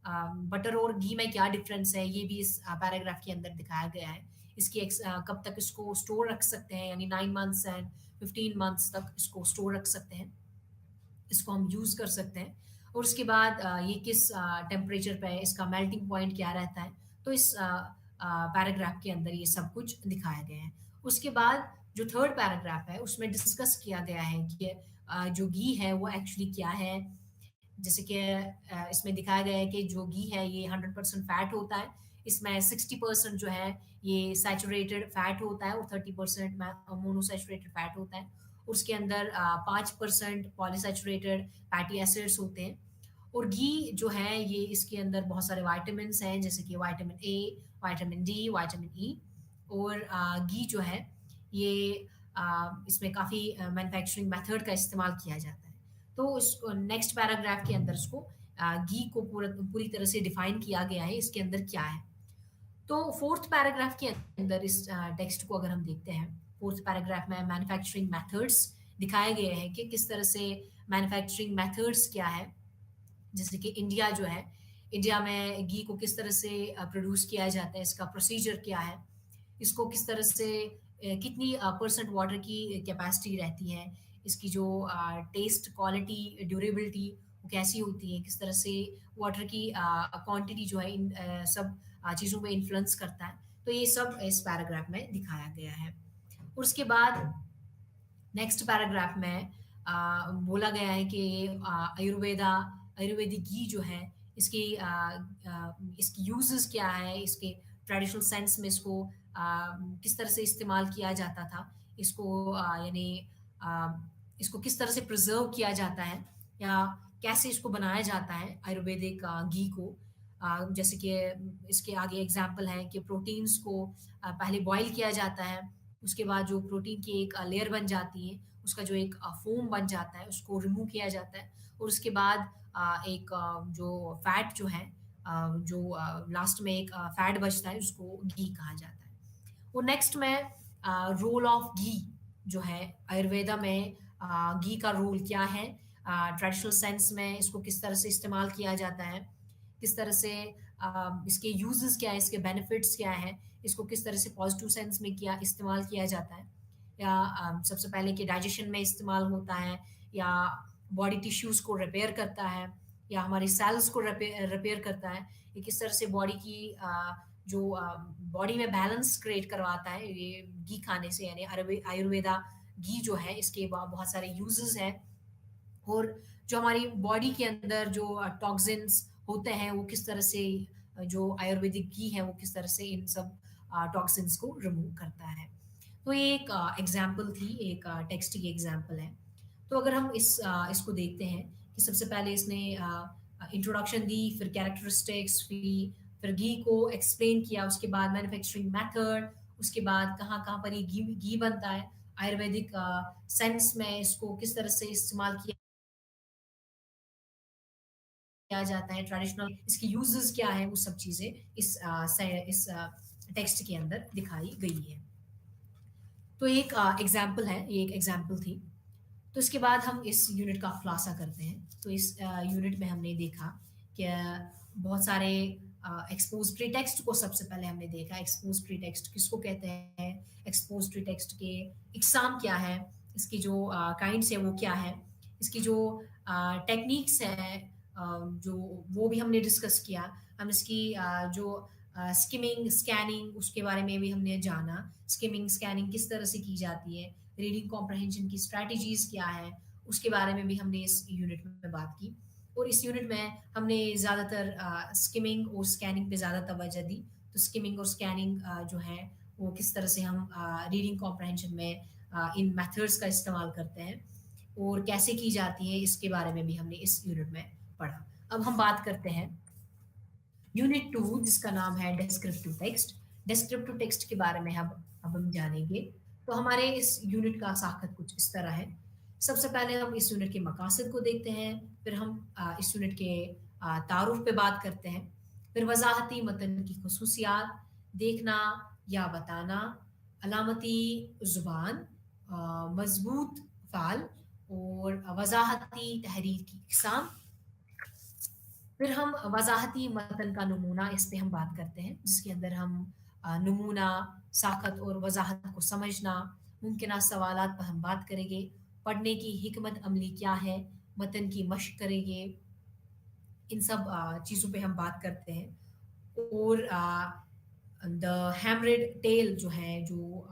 बटर और घी में क्या डिफरेंस है, ये भी इस पैराग्राफ के अंदर दिखाया गया है। इसकी कब तक इसको स्टोर रख सकते हैं, यानी 9 मंथ्स एंड 15 मंथ्स तक इसको स्टोर रख सकते हैं, इसको हम यूज़ कर सकते हैं। और उसके बाद ये किस टेम्परेचर पे इसका मेल्टिंग पॉइंट क्या रहता है, तो इस पैराग्राफ के अंदर ये सब कुछ दिखाया गया है। उसके बाद जो थर्ड पैराग्राफ है उसमें डिस्कस किया गया है कि जो घी है वो एक्चुअली क्या है। जैसे कि इसमें दिखाया गया है कि जो घी है ये 100% फैट होता है, इसमें 60% जो है ये सैचुरेटेड फैट होता है और 30% मोनोसैचुरेटेड फैट होता है। उसके अंदर 5% पॉलीसैचुरेटेड फैटी एसिड्स होते हैं। और घी जो है ये इसके अंदर बहुत सारे विटामिन्स हैं, जैसे कि vitamin A, vitamin D, vitamin E. और घी जो है ये इसमें काफ़ी मैन्युफैक्चरिंग मेथड का इस्तेमाल किया जाता है। तो उसको नेक्स्ट पैराग्राफ के अंदर उसको घी को पूरी तरह से डिफाइन किया गया है, इसके अंदर क्या है। तो फोर्थ पैराग्राफ के अंदर इस टेक्स्ट को अगर हम देखते हैं, फोर्थ पैराग्राफ में मैन्युफैक्चरिंग मेथड्स दिखाए गए हैं कि किस तरह से मैन्युफैक्चरिंग मेथड्स क्या है। जैसे कि इंडिया जो है, इंडिया में घी को किस तरह से प्रोड्यूस किया जाता है, इसका प्रोसीजर क्या है, इसको किस तरह से कितनी परसेंट वाटर की कैपेसिटी रहती है, इसकी जो टेस्ट, क्वालिटी, ड्यूरेबिलिटी वो कैसी होती है, किस तरह से वाटर की क्वांटिटी जो है इन सब चीज़ों में इन्फ्लुएंस करता है। तो ये सब इस पैराग्राफ में दिखाया गया है। और उसके बाद नेक्स्ट पैराग्राफ में बोला गया है कि आयुर्वेदिक घी जो है इसकी यूजेस क्या है, इसके ट्रेडिशनल सेंस में इसको किस तरह से इस्तेमाल किया जाता था, इसको यानी आ, इसको किस तरह से प्रिजर्व किया जाता है, या कैसे इसको बनाया जाता है आयुर्वेदिक घी को। जैसे कि इसके आगे एग्जाम्पल है कि प्रोटीन्स को पहले बॉईल किया जाता है, उसके बाद जो प्रोटीन की एक लेयर बन जाती है, उसका जो एक फोम बन जाता है उसको रिमूव किया जाता है, और उसके बाद एक जो फैट जो है जो लास्ट में एक फैट बचता है उसको घी कहा जाता है। और नेक्स्ट में रोल ऑफ घी जो है आयुर्वेदा में, घी का रोल क्या है, ट्रेडिशनल सेंस में इसको किस तरह से इस्तेमाल किया जाता है, किस तरह से इसके यूजेस क्या है, इसके बेनिफिट्स क्या है, इसको किस तरह से पॉजिटिव सेंस में किया इस्तेमाल किया जाता है, या सबसे पहले कि डाइजेशन में इस्तेमाल होता है, या बॉडी टिश्यूज को रिपेयर करता है, या हमारे सेल्स को रिपेयर करता है, ये किस तरह से बॉडी की जो बॉडी में बैलेंस क्रिएट करवाता है ये घी खाने से। यानी आयुर्वेदा घी जो है इसके बहुत सारे यूजेस हैं। और जो हमारी बॉडी के अंदर जो टॉक्सिन्स होते हैं वो किस तरह से जो आयुर्वेदिक घी है वो किस तरह से इन सब टॉक्सिन्स को रिमूव करता है। तो ये एक एग्जाम्पल थी, एक टेक्स्ट की एग्जाम्पल है। तो अगर हम इसको देखते हैं कि सबसे पहले इसने इंट्रोडक्शन दी, फिर कैरेक्टरिस्टिक्स, फिर घी को एक्सप्लेन किया, उसके बाद मैन्युफैक्चरिंग मेथड, उसके बाद कहाँ कहाँ पर ये घी घी बनता है, आयुर्वेदिक सेंस में इसको किस तरह से इस्तेमाल किया किया जाता है, ट्रेडिशनल इसकी यूजेस क्या है, वो सब चीज़ें इस टेक्स्ट के अंदर दिखाई गई है। तो एक एग्ज़ाम्पल है, ये एक एग्ज़ाम्पल थी। तो इसके बाद हम इस यूनिट का खुलासा करते हैं। तो इस यूनिट में हमने देखा कि बहुत सारे एक्सपोज़ प्रीटेक्स्ट को सबसे पहले हमने देखा। एक्सपोज़ प्रीटेक्स्ट किसको कहते हैं? एक्सपोज़ प्रीटेक्स्ट के इकसाम क्या है? इसकी जो काइंड्स हैं वो क्या है? इसकी जो टेक्नीक्स हैं जो वो भी हमने डिस्कस किया। हम इसकी जो स्किमिंग, स्कैनिंग उसके बारे में भी हमने जाना। स्किमिंग, स्कैनिंग किस तरह से की जाती है? रीडिंग कॉम्प्रहेंशन की स्ट्रैटेजीज़ क्या है? उसके बारे में भी हमने इस यूनिट में बात की। और इस यूनिट में हमने ज़्यादातर स्किमिंग और स्कैनिंग पे ज़्यादा तवज्जो दी। तो स्किमिंग और स्कैनिंग जो है वो किस तरह से हम रीडिंग कॉम्प्रहेंशन में इन मेथड्स का इस्तेमाल करते हैं और कैसे की जाती है इसके बारे में भी हमने इस यूनिट में पढ़ा। अब हम बात करते हैं यूनिट 2 जिसका नाम है डिस्क्रिप्टिव टेक्स्ट। डिस्क्रिप्टिव टेक्स्ट के बारे में अब हम जानेंगे। तो हमारे इस यूनिट का साखत कुछ इस तरह है। सबसे पहले हम इस यूनिट के मकासद को देखते हैं, फिर हम इस यूनिट के तारुफ पे बात करते हैं, फिर वज़ाहती मतन की खसूसियात, देखना या बताना, अलामती ज़ुबान, मज़बूत फ़ाल और वज़ाहती तहरीर की इक़साम। फिर हम वज़ाहती मतन का नमूना इस पे हम बात करते हैं, जिसके अंदर हम नमूना, साख़त और वज़ाहत को समझना, मुमकिना सवालात पर हम बात करेंगे, पढ़ने की हिकमत अमली क्या है, मतन की मश्क करेंगे, इन सब चीज़ों पे हम बात करते हैं। और द हैमरेड टेल जो है, जो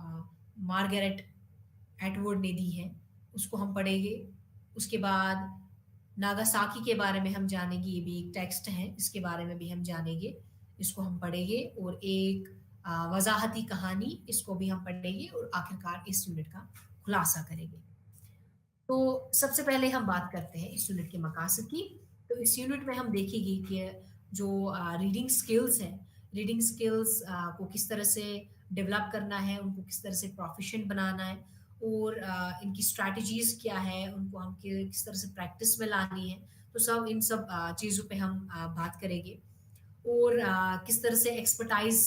मार्गरेट एटवुड ने दी है, उसको हम पढ़ेंगे। उसके बाद नागासाकी के बारे में हम जानेंगे, ये भी एक टेक्स्ट है, इसके बारे में भी हम जानेंगे, इसको हम पढ़ेंगे। और एक वज़ाहती कहानी, इसको भी हम पढ़ेंगे और आखिरकार इस यूनिट का खुलासा करेंगे। तो सबसे पहले हम बात करते हैं इस यूनिट के मकासद की। तो इस यूनिट में हम देखेंगे कि जो रीडिंग स्किल्स हैं, रीडिंग स्किल्स को किस तरह से डेवलप करना है, उनको किस तरह से प्रोफिशिएंट बनाना है और इनकी स्ट्रैटेजीज़ क्या है, उनको हम किस तरह से प्रैक्टिस में लानी है। तो सब इन सब चीज़ों पे हम बात करेंगे। और किस तरह से एक्सपर्टाइज़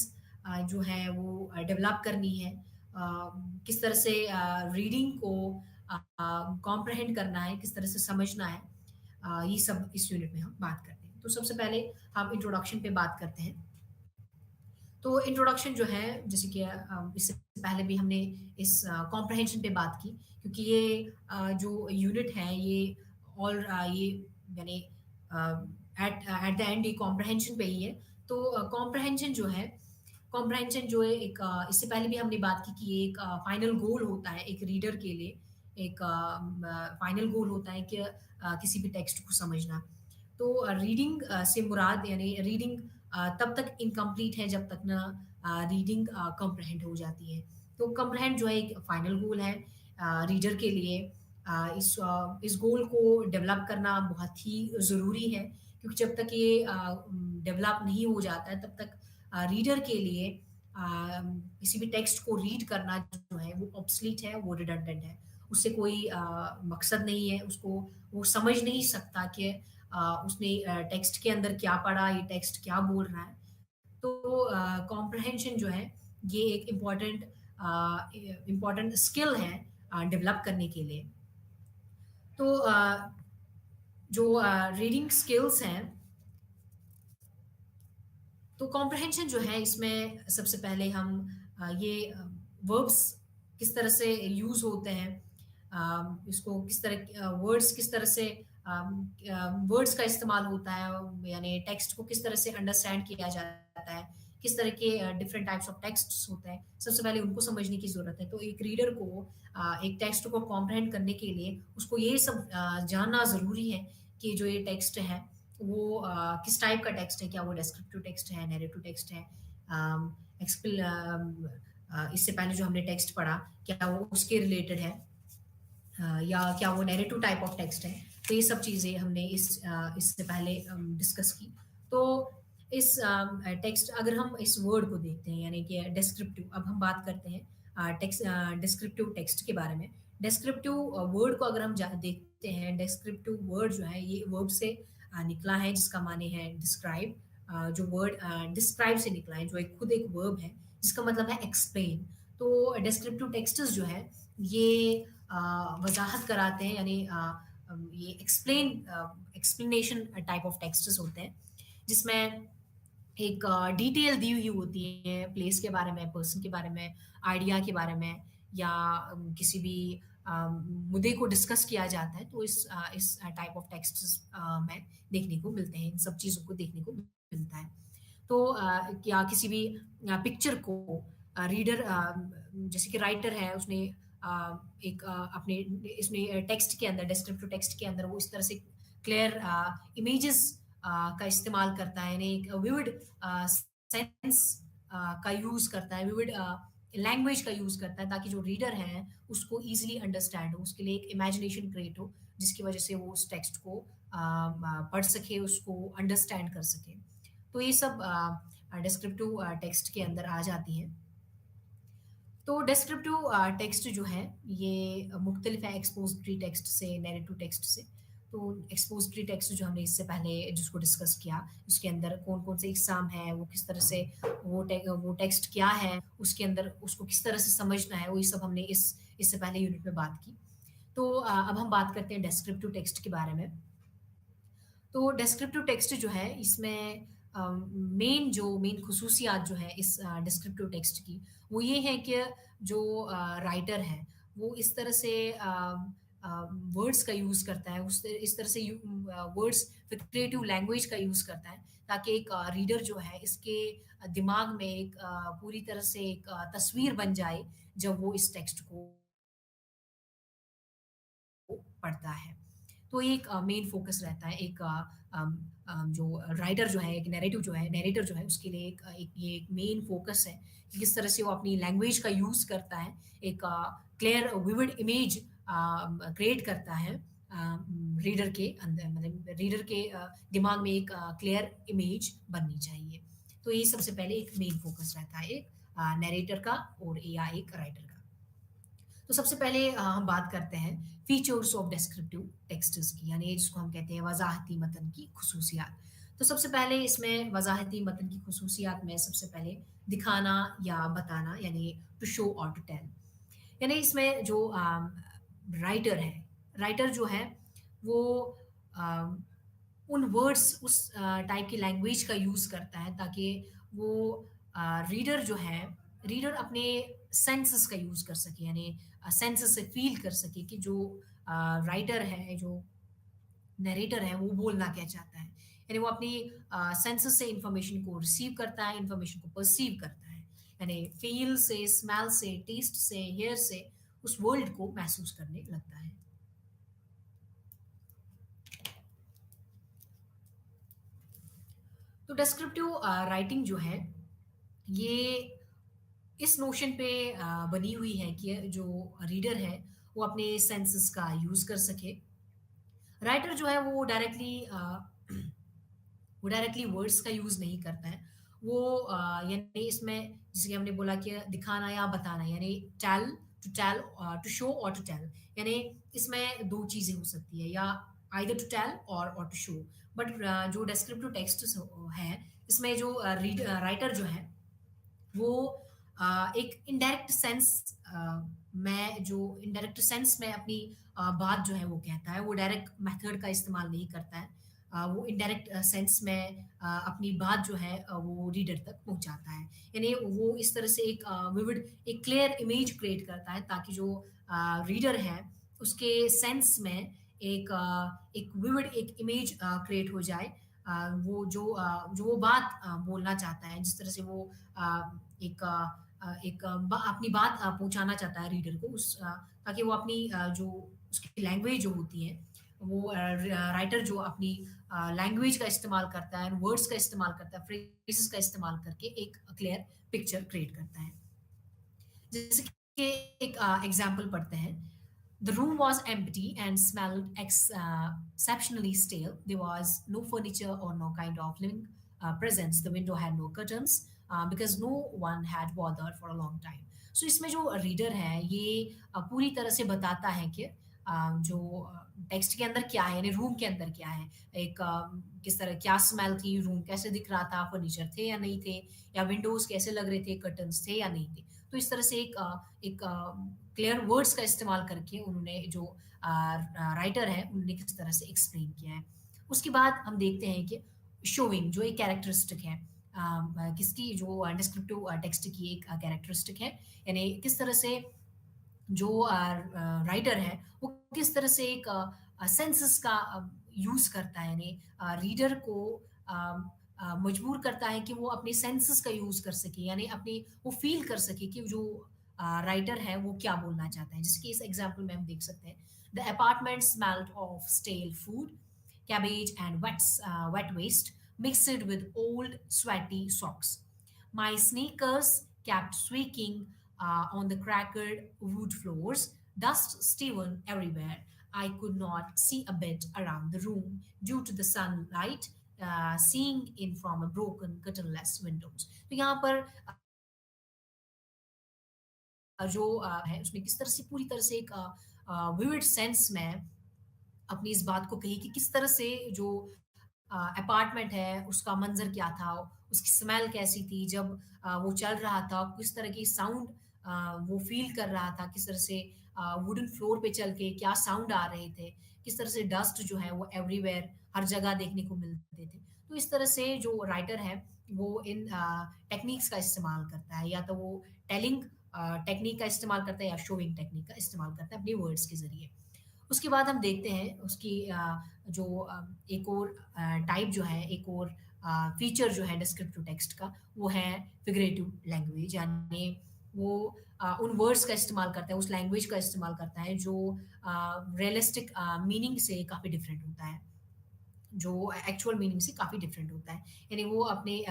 जो है वो डेवलप करनी है। किस तरह से रीडिंग को कॉम्प्रहेंड करना है, किस तरह से समझना है। ये सब इस यूनिट में हम बात करते हैं। तो सबसे पहले हम इंट्रोडक्शन पे बात करते हैं। तो इंट्रोडक्शन जो है, जैसे कि इससे पहले भी हमने इस कॉम्प्रहेंशन पे बात की, क्योंकि ये जो यूनिट है ये यानी एट एट द एंड ये कॉम्प्रहेंशन पे ही है। तो कॉम्प्रहेंशन जो है, कॉम्प्रहेंशन जो है एक इससे पहले भी हमने बात की कि ये एक फाइनल गोल होता है एक रीडर के लिए। एक फाइनल गोल होता है कि किसी भी टेक्स्ट को समझना। तो रीडिंग से मुराद यानी रीडिंग तब तक इनकम्प्लीट है जब तक ना रीडिंग कॉम्प्रहेंड हो जाती है। तो कॉम्प्रहेंड जो है एक फाइनल गोल है रीडर के लिए। इस गोल को डेवलप करना बहुत ही ज़रूरी है, क्योंकि जब तक ये डेवलप नहीं हो जाता है तब तक रीडर के लिए किसी भी टेक्स्ट को रीड करना जो है वो ऑब्सलीट है, वो रिडंडेंट है। उससे कोई मकसद नहीं है, उसको वो समझ नहीं सकता कि उसने टेक्स्ट के अंदर क्या पढ़ा, ये टेक्स्ट क्या बोल रहा है। तो कॉम्प्रहेंशन जो है ये एक इम्पॉर्टेंट स्किल है डेवलप करने के लिए। तो जो रीडिंग स्किल्स हैं, तो कॉम्प्रहेंशन जो है इसमें सबसे पहले हम ये वर्ब्स किस तरह से यूज़ होते हैं, इसको किस तरह वर्ड्स किस तरह से वर्ड्स का इस्तेमाल होता है, यानी टेक्स्ट को किस तरह से अंडरस्टैंड किया जाता है, किस तरह के डिफरेंट टाइप्स ऑफ टेक्स्ट्स होते हैं, सबसे पहले उनको समझने की ज़रूरत है। तो एक रीडर को एक टेक्स्ट को कॉम्प्रहेंड करने के लिए उसको ये सब जानना ज़रूरी है कि जो ये टेक्स्ट है वो किस टाइप का टेक्स्ट है, क्या वो डिस्क्रिप्टिव टेक्स्ट है, नैरेटिव टेक्स्ट है, इससे पहले जो हमने टेक्स्ट पढ़ा क्या वो उसके रिलेटेड है, या क्या वो नैरेटिव टाइप ऑफ टेक्स्ट है। तो ये सब चीज़ें हमने इससे पहले डिस्कस की। तो इस टेक्स्ट अगर हम इस वर्ड को देखते हैं यानी कि डिस्क्रिप्टिव, अब हम बात करते हैं डिस्क्रिप्टिव टेक्स्ट के बारे में। डिस्क्रिप्टिव वर्ड को अगर हम देखते हैं, डिस्क्रिप्टिव वर्ड जो है ये वर्ब से निकला है जिसका माने है डिस्क्राइब। जो वर्ड डिस्क्राइब से निकला है, जो एक खुद एक वर्ब है जिसका मतलब है एक्सप्लेन। तो डिस्क्रिप्टिव टेक्स्ट्स जो है ये वजाहत कराते हैं, यानी ये एक्सप्लेनेशन टाइप ऑफ टेक्स्ट्स होते हैं जिसमें एक डिटेल दी हुई होती है प्लेस के बारे में, पर्सन के बारे में, आइडिया के बारे में, या किसी भी मुद्दे को डिस्कस किया जाता है, तो इस टाइप ऑफ टेक्स्ट्स में देखने को मिलते हैं, इन सब चीज़ों को देखने को मिलता है। तो या किसी भी पिक्चर को रीडर, जैसे कि राइटर है उसने एक अपने इसमें टेक्स्ट के अंदर, डिस्क्रिप्टिव टेक्स्ट के अंदर वो इस तरह से क्लियर इमेजेस का इस्तेमाल करता है, यानी एक विविड सेंस का यूज़ करता है, विविड लैंग्वेज का यूज़ करता है, ताकि जो रीडर है उसको ईज़िली अंडरस्टैंड हो, उसके लिए एक इमेजिनेशन क्रिएट हो, जिसकी वजह से वो उस टेक्स्ट को पढ़ सके, उसको अंडरस्टैंड कर सके। तो ये सब डिस्क्रिप्टिव टेक्स्ट के अंदर आ जाती हैं। तो डिस्क्रिप्टिव टेक्स्ट जो है ये मुख्तलिफ है एक्सपोजिटरी टेक्स्ट से, नैरेटिव टेक्स्ट से। तो एक्सपोजिटरी टेक्स्ट जो हमने इससे पहले जिसको डिस्कस किया, उसके अंदर कौन-कौन से इक़साम हैं, वो किस तरह से वो टेक्स्ट क्या है, उसके अंदर उसको किस तरह से समझना है, वो ये सब हमने इससे पहले यूनिट में बात की। तो अब हम बात करते हैं डिस्क्रिप्टिव टेक्स्ट के बारे में। तो डिस्क्रिप्टिव टेक्स्ट जो है इसमें मेन ख़ुसूसियात जो है इस डिस्क्रिप्टिव टेक्स्ट की, वो ये है कि जो राइटर है वो इस तरह से वर्ड्स का यूज़ करता है, इस तरह से वर्ड्स क्रिएटिव लैंग्वेज का यूज़ करता है, ताकि एक रीडर जो है इसके दिमाग में एक पूरी तरह से एक तस्वीर बन जाए जब वो इस टेक्स्ट को पड़ता है। तो ये एक मेन फ़ोकस रहता है, एक जो राइटर जो है, एक नैरेटर जो है उसके लिए एक मेन फ़ोकस है कि किस तरह से वो अपनी लैंग्वेज का यूज़ करता है, एक क्लियर विविड इमेज क्रिएट करता है रीडर के अंदर, मतलब रीडर के दिमाग में एक क्लियर इमेज बननी चाहिए। तो ये सबसे पहले एक मेन फ़ोकस रहता है एक नैरेटर का और या एक राइटर का। तो सबसे पहले हम बात करते हैं फीचर्स ऑफ डिस्क्रिप्टिव टेक्स्ट्स की, यानी जिसको हम कहते हैं वज़ाहती मतन की खुसूसियात। तो सबसे पहले इसमें वज़ाहती मतन की खुसूसियात में सबसे पहले दिखाना या बताना, यानी टू शो और टू टेल। यानी इसमें जो राइटर है, राइटर जो है वो अ, उन वर्ड्स उस टाइप की लैंग्वेज का यूज़ करता है ताकि वो रीडर जो है, रीडर अपने सेंसेस का यूज़ कर सके, यानी सेंसेस से फ़ील कर सके कि जो राइटर है, जो नैरेटर है, वो बोलना क्या चाहता है। यानी वो अपनी सेंसेस से इन्फॉर्मेशन को रिसीव करता है, इन्फॉर्मेशन को पर्सीव करता है। यानी फ़ील से, स्मेल से, टेस्ट से, हियर से उस वर्ल्ड को महसूस करने लगता है। तो डिस्क्रिप्टिव राइटिंग जो है, ये इस नोशन पे बनी हुई है कि जो रीडर है, वो अपने सेंसेस का यूज़ कर सके। राइटर जो है वो डायरेक्टली वर्ड्स का यूज़ नहीं करता है। वो यानी इसमें जैसे कि हमने बोला कि दिखाना या बताना, यानी टू शो और टू टेल, यानी इसमें 2 चीज़ें हो सकती है, या आइदर टू टेल और टू शो। बट जो डिस्क्रिप्टिव टेक्स्ट है, इसमें जो राइटर जो है वो एक इनडायरेक्ट सेंस में, जो इनडायरेक्ट सेंस में अपनी बात जो है वो कहता है, वो डायरेक्ट मेथड का इस्तेमाल नहीं करता है। वो इनडायरेक्ट सेंस में अपनी बात जो है वो रीडर तक पहुंचाता है, यानी वो इस तरह से एक विविड, एक क्लियर इमेज क्रिएट करता है ताकि जो रीडर है उसके सेंस में एक विविड एक इमेज क्रिएट हो जाए। जो वो बात बोलना चाहता है, जिस तरह से वो अपनी बात पहुँचाना चाहता है रीडर को, ताकि वो अपनी जो उसकी लैंग्वेज जो होती है, वो राइटर जो अपनी लैंग्वेज का इस्तेमाल करता है, वर्ड्स का इस्तेमाल करता है, फ्रेजेस का इस्तेमाल करके एक क्लियर पिक्चर क्रिएट करता है। जैसे कि एक एग्जांपल पढ़ते हैं। The room was empty and smelled exceptionally stale. There was no furniture or no kind of living presence. The window had no curtains because no one had bothered for a long time. So इसमें जो reader है ये पूरी तरह से बताता है कि जो टेक्स्ट के अंदर क्या है, यानी रूम के अंदर क्या है, एक किस तरह क्या स्मेल थी, रूम कैसे दिख रहा था, फर्नीचर थे या नहीं थे, या विंडोज़ कैसे लग रहे थे, कर्टन्स थे या नहीं थे। तो इस तरह से एक क्लियर वर्ड्स का इस्तेमाल करके उन्होंने जो राइटर है, उन्होंने किस तरह से एक्सप्लेन किया है। उसके बाद हम देखते हैं कि शोइंग जो एक कैरेक्टरिस्टिक है, किसकी जो डिस्क्रिप्टिव टेक्स्ट की एक कैरेक्टरिस्टिक है, यानी किस तरह से जो राइटर है वो किस तरह से एक सेंसेस का यूज़ करता है, यानी रीडर को मजबूर करता है कि वो अपने सेंसेस का यूज़ कर सके, यानी अपनी वो फ़ील कर सके कि जो राइटर है वो क्या बोलना चाहता है। जैसे कि इस एग्ज़ाम्पल में हम देख सकते हैं, the apartment smelled of stele food, cabbage and wet waste mixed with old sweaty socks. My sneakers kept squeaking on the cracked wood floors, dust still everywhere. I could not see a bit around the room due to the sunlight seeing in from a broken curtainless windows. तो यहाँ पर जो है उसने किस तरह से पूरी तरह से एक विविड सेंस में अपनी इस बात को कही कि किस तरह से जो अपार्टमेंट है, उसका मंज़र क्या था, उसकी स्मेल कैसी थी जब वो चल रहा था, किस तरह की साउंड वो फ़ील कर रहा था, किस तरह से वुडन फ्लोर पे चल के क्या साउंड आ रहे थे, किस तरह से डस्ट जो है वो एवरीवेयर हर जगह देखने को मिलते थे। तो इस तरह से जो राइटर है, वो इन टेक्निक्स का इस्तेमाल करता है, या तो वो टेलिंग टेक्निक का इस्तेमाल करता है या शोइंग टेक्निक का इस्तेमाल करता है अपने वर्ड्स के ज़रिए। उसके बाद हम देखते हैं उसकी जो एक और टाइप जो है, एक और फीचर जो है डिस्क्रिप्टिव टेक्स्ट का, वो है फिगरेटिव लैंग्वेज, यानी वो उन वर्ड्स का इस्तेमाल करता है, उस लैंग्वेज का इस्तेमाल करता है जो रियलिस्टिक मीनिंग से काफ़ी डिफरेंट होता है, जो एक्चुअल मीनिंग से काफ़ी डिफरेंट होता है। यानी वो अपने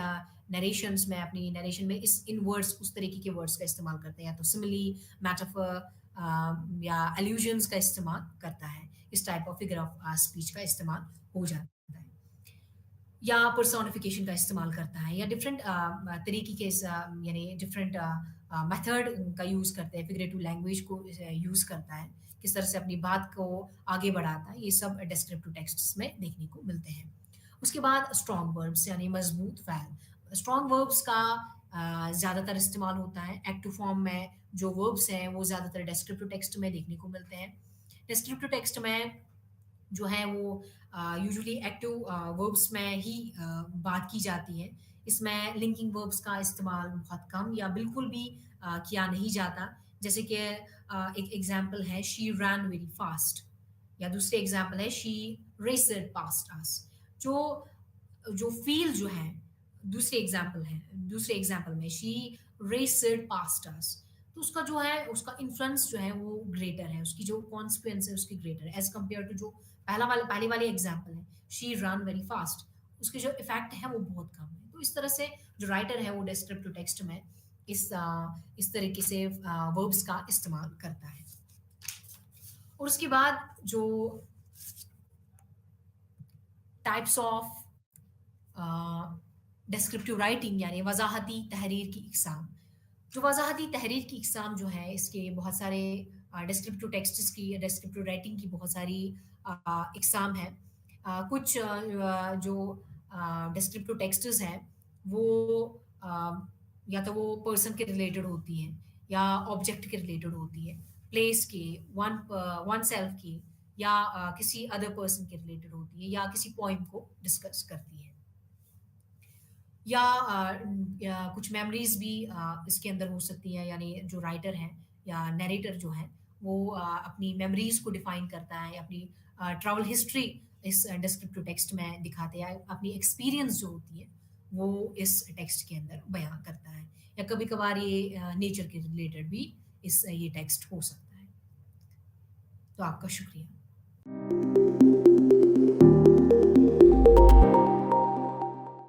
नरेशंस में, अपनी नरेशन में इस इन वर्ड्स, उस तरीके के वर्ड्स का इस्तेमाल करते हैं, या तो सिमिली, मेटाफर या एल्यूजन्स का इस्तेमाल करता है। इस type of figure of speech का इस्तेमाल हो जाता है। या पर्सोनिफिकेशन का इस्तेमाल करता है, या डिफरेंट तरीके के यानी डिफरेंट मेथड का यूज़ करते हैं, फिगरेटिव लैंग्वेज को यूज़ करता है, किस तरह से अपनी बात को आगे बढ़ाता है, ये सब डिस्क्रिप्टिव टेक्स्ट्स में देखने को मिलते हैं। उसके बाद स्ट्रॉन्ग वर्ब्स यानी मजबूत फ़ैल। स्ट्रॉन्ग वर्ब्स का ज़्यादातर इस्तेमाल होता है एक्टिव फॉर्म में, जो वर्ब्स हैं वो ज़्यादातर डिस्क्रिप्टिव टेक्स्ट में देखने को मिलते हैं। डिस्क्रिप्टिव टेक्स्ट में जो है वो यूजुअली एक्टिव वर्ब्स में ही बात की जाती है। इसमें लिंकिंग वर्ब्स का इस्तेमाल बहुत कम या बिल्कुल भी किया नहीं जाता। जैसे कि एक एग्ज़ाम्पल है, शी रैन वेरी फास्ट, या दूसरी एग्ज़ाम्पल है, शी रेस्ड पास्ट अस। जो जो फ़ील जो है, दूसरे एग्ज़ाम्पल में शी रेस्ड पास्ट अस, तो उसका जो है, उसका इन्फ्लुएंस जो है वो ग्रेटर है, उसकी जो कॉन्सिक्वेंस है उसकी ग्रेटर है एज़ कम्पेयर टू जो पहले वाली एग्ज़ाम्पल है, शी रन वेरी फास्ट, उसके जो इफ़ेक्ट है वो बहुत कम है। तो इस तरह से जो राइटर है वो डिस्क्रिप्टिव टेक्स्ट में इस तरीके से वर्ब्स का इस्तेमाल करता है। और उसके बाद जो टाइप्स ऑफ डिस्क्रिप्टिव राइटिंग यानी वज़ाहती तहरीर की इक़साम। जो वज़ाहती तहरीर की इक़साम जो है, इसके बहुत सारे डिस्क्रिप्टिव टेक्स्ट्स की, डिस्क्रिप्टिव राइटिंग की बहुत सारी इक़साम हैं। कुछ जो डिस्क्रिप्टिव टेक्स्ट्स हैं वो अ, या तो वो पर्सन के रिलेटेड होती हैं, या ऑब्जेक्ट के रिलेटेड होती है, प्लेस के, वन सेल्फ की, या किसी अदर पर्सन के रिलेटेड होती है, या किसी पॉइंट को डिस्कस करती है। या कुछ मेमोरीज़ भी इसके अंदर हो सकती हैं, यानी जो राइटर हैं या नैरेटर जो है वो अपनी मेमोरीज़ को डिफ़ाइन करता है, अपनी ट्रैवल हिस्ट्री इस डिस्क्रिप्टिव टेक्स्ट में दिखाते हैं, अपनी एक्सपीरियंस जो होती है वो इस टेक्स्ट के अंदर बयाँ करता है, या कभी-कभार ये नेचर के रिलेटेड भी ये टेक्स्ट हो सकता है। तो आपका शुक्रिया।